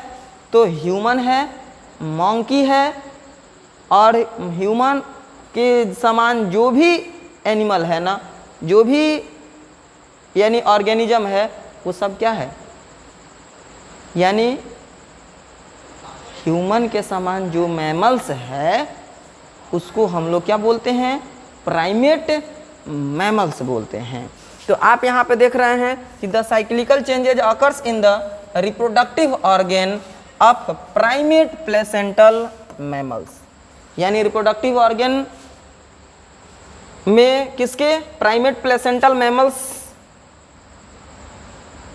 तो ह्यूमन है, मॉन्की है, और ह्यूमन के समान जो भी एनिमल है ना, जो भी यानी ऑर्गेनिज्म है वो सब क्या है, यानी ह्यूमन के समान जो मैमल्स है उसको हम लोग क्या बोलते हैं, प्राइमेट मैमल्स बोलते हैं। तो आप यहाँ पे देख रहे हैं कि the cyclical changes occurs in the reproductive organ of primate placental mammals. यानी रिप्रोडक्टिव ऑर्गन में किसके, प्राइमेट प्लेसेंटल मैमल्स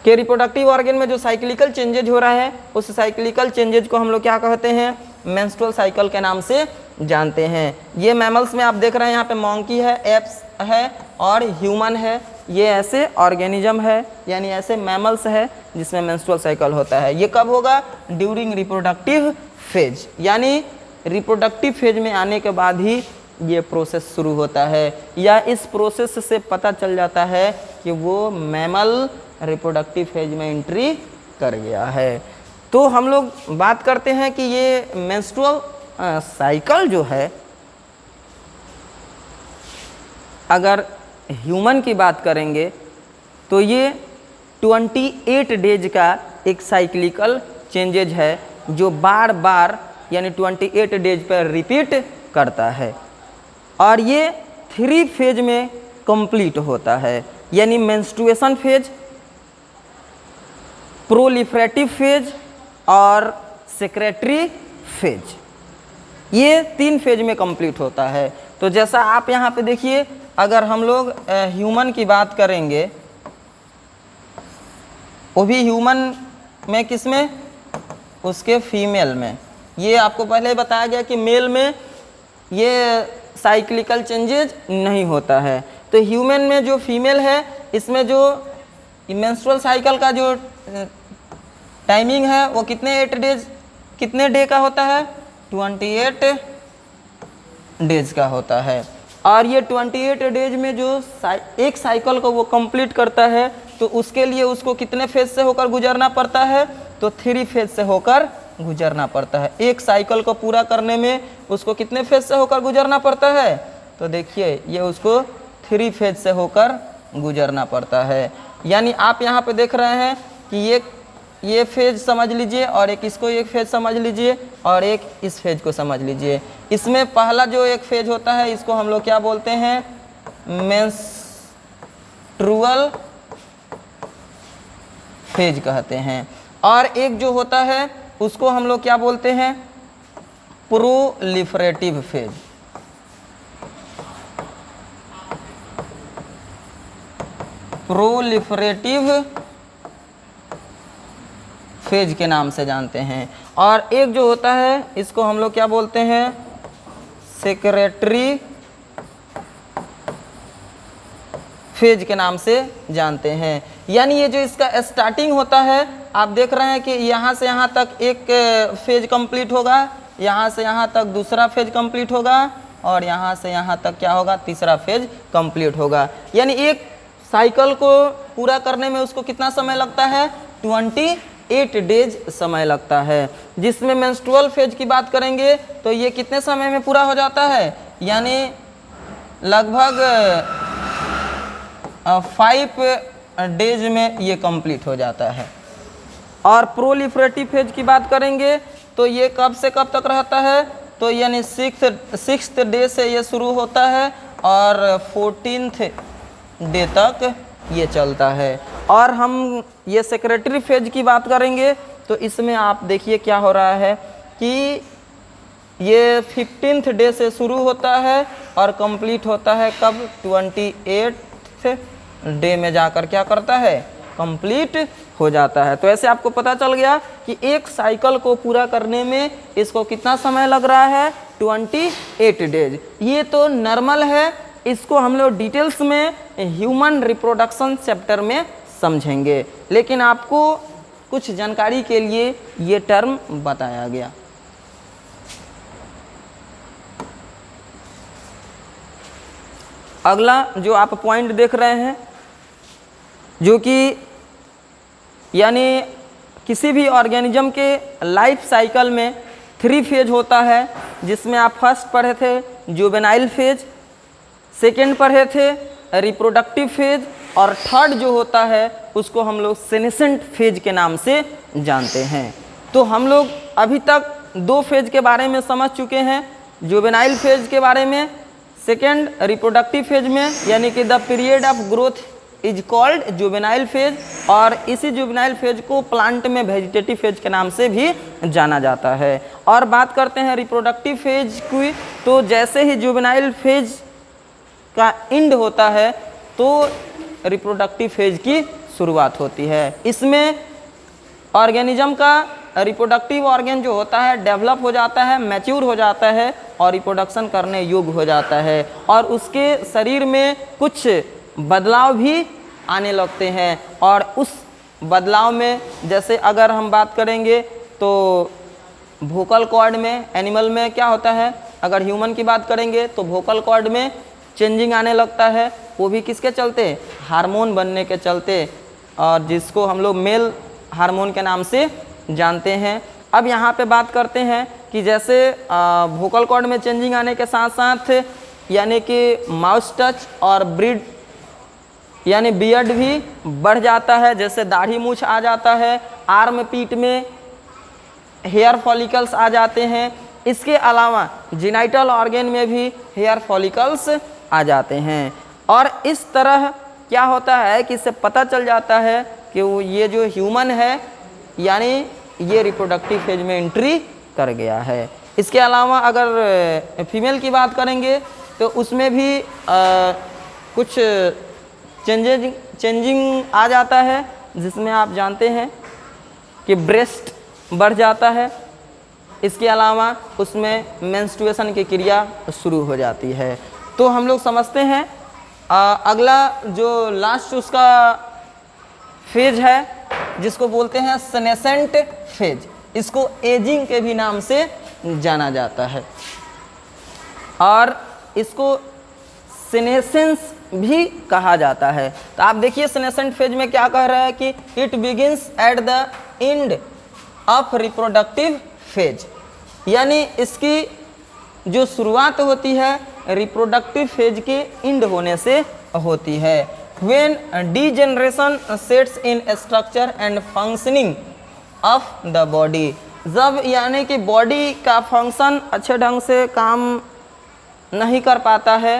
के रिप्रोडक्टिव ऑर्गन में जो साइक्लिकल चेंजेज हो रहा है, उस साइक्लिकल चेंजेज को हम लोग क्या कहते हैं, मेंस्ट्रुअल साइकिल के नाम से जानते हैं। ये मैमल्स में आप देख रहे हैं यहाँ पे मॉन्की है, एप्स है और ह्यूमन है। ये ऐसे ऑर्गेनिज्म है यानी ऐसे मैमल्स है जिसमें मेंस्ट्रुअल साइकिल होता है। ये कब होगा, ड्यूरिंग रिप्रोडक्टिव फेज, यानी रिप्रोडक्टिव फेज में आने के बाद ही ये प्रोसेस शुरू होता है, या इस प्रोसेस से पता चल जाता है कि वो मैमल रिप्रोडक्टिव फेज में एंट्री कर गया है। तो हम लोग बात करते हैं कि ये मेंस्ट्रुअल साइकिल जो है, अगर ह्यूमन की बात करेंगे तो ये 28 डेज का एक साइक्लिकल चेंजेज है जो बार बार यानी 28 डेज पर रिपीट करता है, और ये 3 फेज में कंप्लीट होता है, यानी मेंस्ट्रुएशन फेज, प्रोलिफरेटिव फेज और सेक्रेटरी फेज, ये 3 फेज में कंप्लीट होता है। तो जैसा आप यहाँ पे देखिए, अगर हम लोग ह्यूमन की बात करेंगे, वो भी ह्यूमन में किसमें, उसके फीमेल में, ये आपको पहले ही बताया गया कि मेल में ये साइक्लिकल चेंजेज नहीं होता है। तो ह्यूमन में जो फीमेल है, इसमें जो मेंस्ट्रुअल साइकिल का जो टाइमिंग है वो कितने डे का होता है, 28 डेज का होता है। और ये 28 डेज में जो एक साइकिल को वो कंप्लीट करता है, तो उसके लिए उसको कितने फेज से होकर गुजरना पड़ता है, तो 3 फेज से होकर गुजरना पड़ता है। एक साइकिल को पूरा करने में उसको कितने फेज से होकर गुजरना पड़ता है, तो देखिए ये उसको 3 फेज से होकर गुजरना पड़ता है। यानी आप यहाँ पे देख रहे हैं कि ये फेज समझ लीजिए, और एक इसको एक फेज समझ लीजिए, और एक इस फेज को समझ लीजिए। इसमें पहला जो एक फेज होता है, इसको हम लोग क्या बोलते हैं, मेंस्ट्रुअल फेज कहते हैं, और एक जो होता है उसको हम लोग क्या बोलते हैं, प्रोलिफरेटिव फेज। प्रोलिफरेटिव फेज के नाम से जानते हैं। और एक जो होता है इसको हम लोग क्या बोलते हैं, सेक्रेटरी फेज के नाम से जानते हैं। यानी ये जो इसका स्टार्टिंग होता है, आप देख रहे हैं कि यहाँ से यहाँ तक एक फेज कंप्लीट होगा, यहाँ से यहाँ तक दूसरा फेज कंप्लीट होगा, और यहाँ से यहाँ तक क्या होगा, तीसरा फेज कंप्लीट होगा। यानी एक साइकिल को पूरा करने में उसको कितना समय लगता है, 28 डेज समय लगता है। जिसमें मेंस्ट्रुअल फेज की बात करेंगे तो ये कितने समय में पूरा हो जाता है, यानी लगभग 5 डेज में ये कंप्लीट हो जाता है। और प्रोलिफरेटिव फेज की बात करेंगे तो ये कब से कब तक रहता है, तो यानी 6th डे से ये शुरू होता है और 14th डे तक ये चलता है। और हम ये सेक्रेटरी फेज की बात करेंगे तो इसमें आप देखिए क्या हो रहा है कि ये 15th डे से शुरू होता है और कंप्लीट होता है कब, 28th डे में जाकर क्या करता है, कंप्लीट हो जाता है। तो ऐसे आपको पता चल गया कि एक साइकिल को पूरा करने में इसको कितना समय लग रहा है, 28 डेज। ये तो नॉर्मल है, इसको हम लोग डिटेल्स में ह्यूमन रिप्रोडक्शन चैप्टर में समझेंगे, लेकिन आपको कुछ जानकारी के लिए ये टर्म बताया गया। अगला जो आप पॉइंट देख रहे हैं, जो कि यानी किसी भी ऑर्गेनिज्म के लाइफ साइकिल में 3 फेज होता है, जिसमें आप फर्स्ट पढ़े थे जुवेनाइल फेज, सेकेंड पढ़े थे रिप्रोडक्टिव फेज, और थर्ड जो होता है उसको हम लोग सेनेसेंट फेज के नाम से जानते हैं। तो हम लोग अभी तक 2 फेज के बारे में समझ चुके हैं, जुवेनाइल फेज के बारे में, सेकेंड रिप्रोडक्टिव फेज में, यानी कि the period of growth is called juvenile phase, और इसी जुवेनाइल फेज को प्लांट में वेजिटेटिव फेज के नाम से भी जाना जाता है। और बात करते हैं रिप्रोडक्टिव फेज की, तो जैसे ही जुवेनाइल फेज का एंड होता है तो रिप्रोडक्टिव फेज की शुरुआत होती है। इसमें ऑर्गेनिज्म का रिप्रोडक्टिव ऑर्गन जो होता है डेवलप हो जाता है, मैच्योर हो जाता है और रिप्रोडक्शन करने योग्य हो जाता है और उसके शरीर में कुछ बदलाव भी आने लगते हैं। और उस बदलाव में जैसे अगर हम बात करेंगे तो वोकल कॉर्ड में, एनिमल में क्या होता है, अगर ह्यूमन की बात करेंगे तो वोकल कॉर्ड में चेंजिंग आने लगता है, वो भी किसके चलते, हार्मोन बनने के चलते, और जिसको हम लोग मेल हार्मोन के नाम से जानते हैं। अब यहाँ पे बात करते हैं कि जैसे वोकल कॉर्ड में चेंजिंग आने के साथ साथ यानी कि माउथ टच और ब्रीड यानी बियर्ड भी बढ़ जाता है, जैसे दाढ़ी मूछ आ जाता है, आर्म पीठ में हेयर फॉलिकल्स आ जाते हैं। इसके अलावा जेनाइटल ऑर्गन में भी हेयर फॉलिकल्स आ जाते हैं। और इस तरह क्या होता है कि इससे पता चल जाता है कि वो ये जो ह्यूमन है यानी ये रिप्रोडक्टिव फेज में एंट्री कर गया है। इसके अलावा अगर फीमेल की बात करेंगे तो उसमें भी कुछ चेंजिंग आ जाता है, जिसमें आप जानते हैं कि ब्रेस्ट बढ़ जाता है। इसके अलावा उसमें मेंस्ट्रुएशन की क्रिया शुरू हो जाती है। तो हम लोग समझते हैं अगला जो लास्ट उसका फेज है जिसको बोलते हैं सेनेसेंट फेज, इसको एजिंग के भी नाम से जाना जाता है और इसको सेनेसेंस भी कहा जाता है। तो आप देखिए सेनेसेंट फेज में क्या कह रहा है कि it begins at the end of reproductive phase, यानी इसकी जो शुरुआत होती है रिप्रोडक्टिव फेज के एंड होने से होती है। When degeneration sets in structure and functioning of the body, जब यानी कि बॉडी का फंक्शन अच्छे ढंग से काम नहीं कर पाता है,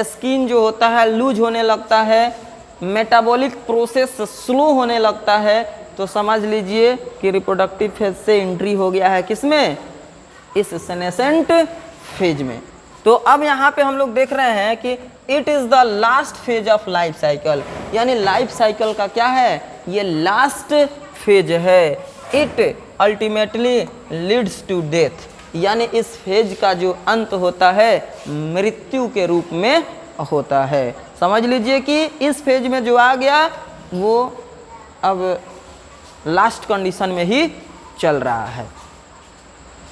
स्किन जो होता है लूज होने लगता है, मेटाबॉलिक प्रोसेस स्लो होने लगता है, तो समझ लीजिए कि रिप्रोडक्टिव फेज से एंट्री हो गया है किसमें, इस सेनेसेंट फेज में। तो अब यहाँ पे हम लोग देख रहे हैं कि it is the last phase of life cycle, यानी लाइफ साइकिल का क्या है, ये लास्ट फेज है। It ultimately leads to death, यानी इस फेज का जो अंत होता है मृत्यु के रूप में होता है। समझ लीजिए कि इस फेज में जो आ गया वो अब लास्ट कंडीशन में ही चल रहा है।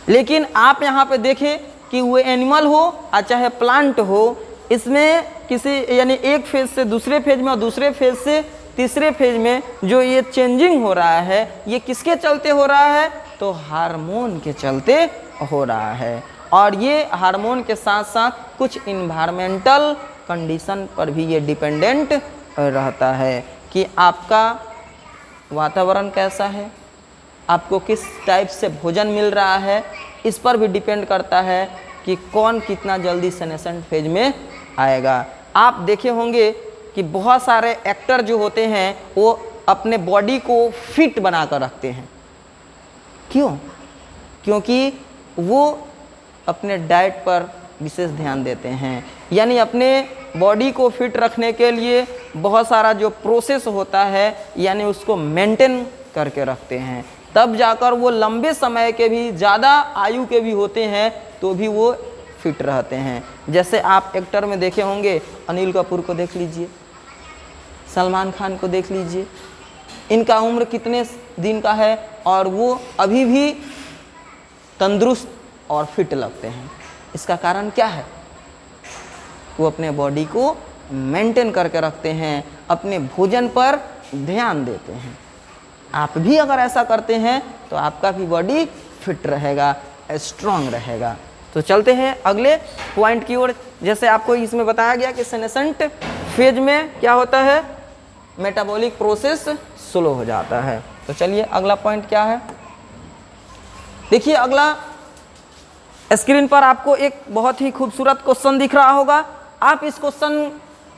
लेकिन आप यहाँ पे देखें कि वो एनिमल हो या चाहे प्लांट हो, इसमें किसी यानी एक फेज से दूसरे फेज में और दूसरे फेज से तीसरे फेज में जो ये चेंजिंग हो रहा है ये किसके चलते हो रहा है, तो हार्मोन के चलते हो रहा है। और ये हार्मोन के साथ साथ कुछ इन्वायरमेंटल कंडीशन पर भी ये डिपेंडेंट रहता है कि आपका वातावरण कैसा है, आपको किस टाइप से भोजन मिल रहा है, इस पर भी डिपेंड करता है कि कौन कितना जल्दी सेनेसेंट फेज में आएगा। आप देखे होंगे कि बहुत सारे एक्टर जो होते हैं वो अपने बॉडी को फिट बना कर रखते हैं। क्यों? क्योंकि वो अपने डाइट पर विशेष ध्यान देते हैं, यानी अपने बॉडी को फिट रखने के लिए बहुत सारा जो प्रोसेस होता है यानी उसको मेंटेन करके रखते हैं, तब जाकर वो लंबे समय के भी, ज़्यादा आयु के भी होते हैं तो भी वो फिट रहते हैं। जैसे आप एक्टर में देखे होंगे, अनिल कपूर को देख लीजिए, सलमान खान को देख लीजिए, इनका उम्र कितने दिन का है और वो अभी भी तंदुरुस्त और फिट लगते हैं। इसका कारण क्या है? वो अपने बॉडी को मेंटेन करके रखते हैं, अपने भोजन पर ध्यान देते हैं। आप भी अगर ऐसा करते हैं तो आपका भी बॉडी फिट रहेगा, स्ट्रांग रहेगा। तो चलते हैं अगले पॉइंट की ओर। जैसे आपको इसमें बताया गया कि सेनेसेंट फेज में क्या होता है, मेटाबॉलिक प्रोसेस स्लो हो जाता है। तो चलिए अगला पॉइंट क्या है, देखिए अगला स्क्रीन पर आपको एक बहुत ही खूबसूरत क्वेश्चन दिख रहा होगा। आप इस क्वेश्चन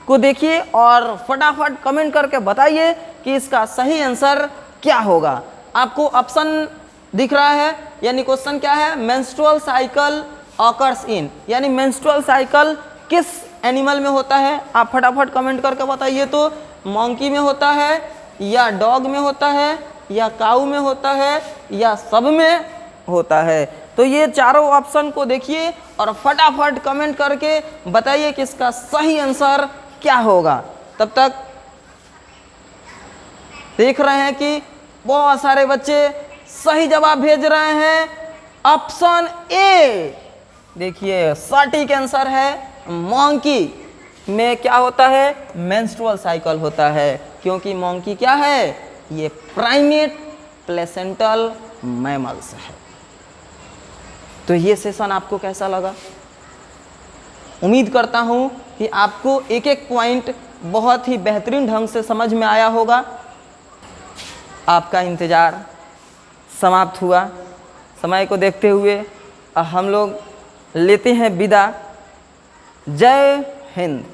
को देखिए और फटाफट कमेंट करके बताइए कि इसका सही आंसर क्या होगा। आपको ऑप्शन दिख रहा है, यानी क्वेश्चन क्या है, मेंस्ट्रुअल साइकिल ऑकर्स इन, यानी मेंस्ट्रुअल साइकिल किस एनिमल में होता है? आप फटाफट कमेंट करके बताइए तो। मंकी में होता है, या डॉग में होता है, या काऊ में होता है, या सब में होता है? तो ये चारों ऑप्शन को देखिए और फटाफट कमेंट करके बताइए कि इसका सही आंसर क्या होगा। तब तक देख रहे हैं कि बहुत सारे बच्चे सही जवाब भेज रहे हैं। ऑप्शन ए देखिए सटीक आंसर है। मंकी में क्या होता है? मेंस्ट्रुअल साइकिल होता है, क्योंकि मंकी क्या है? ये प्राइमेट प्लेसेंटल मैमल्स है। तो ये सेशन आपको कैसा लगा? उम्मीद करता हूँ कि आपको एक एक पॉइंट बहुत ही बेहतरीन ढंग से समझ में आया होगा। आपका इंतज़ार समाप्त हुआ। समय को देखते हुए हम लोग लेते हैं विदा। जय हिंद।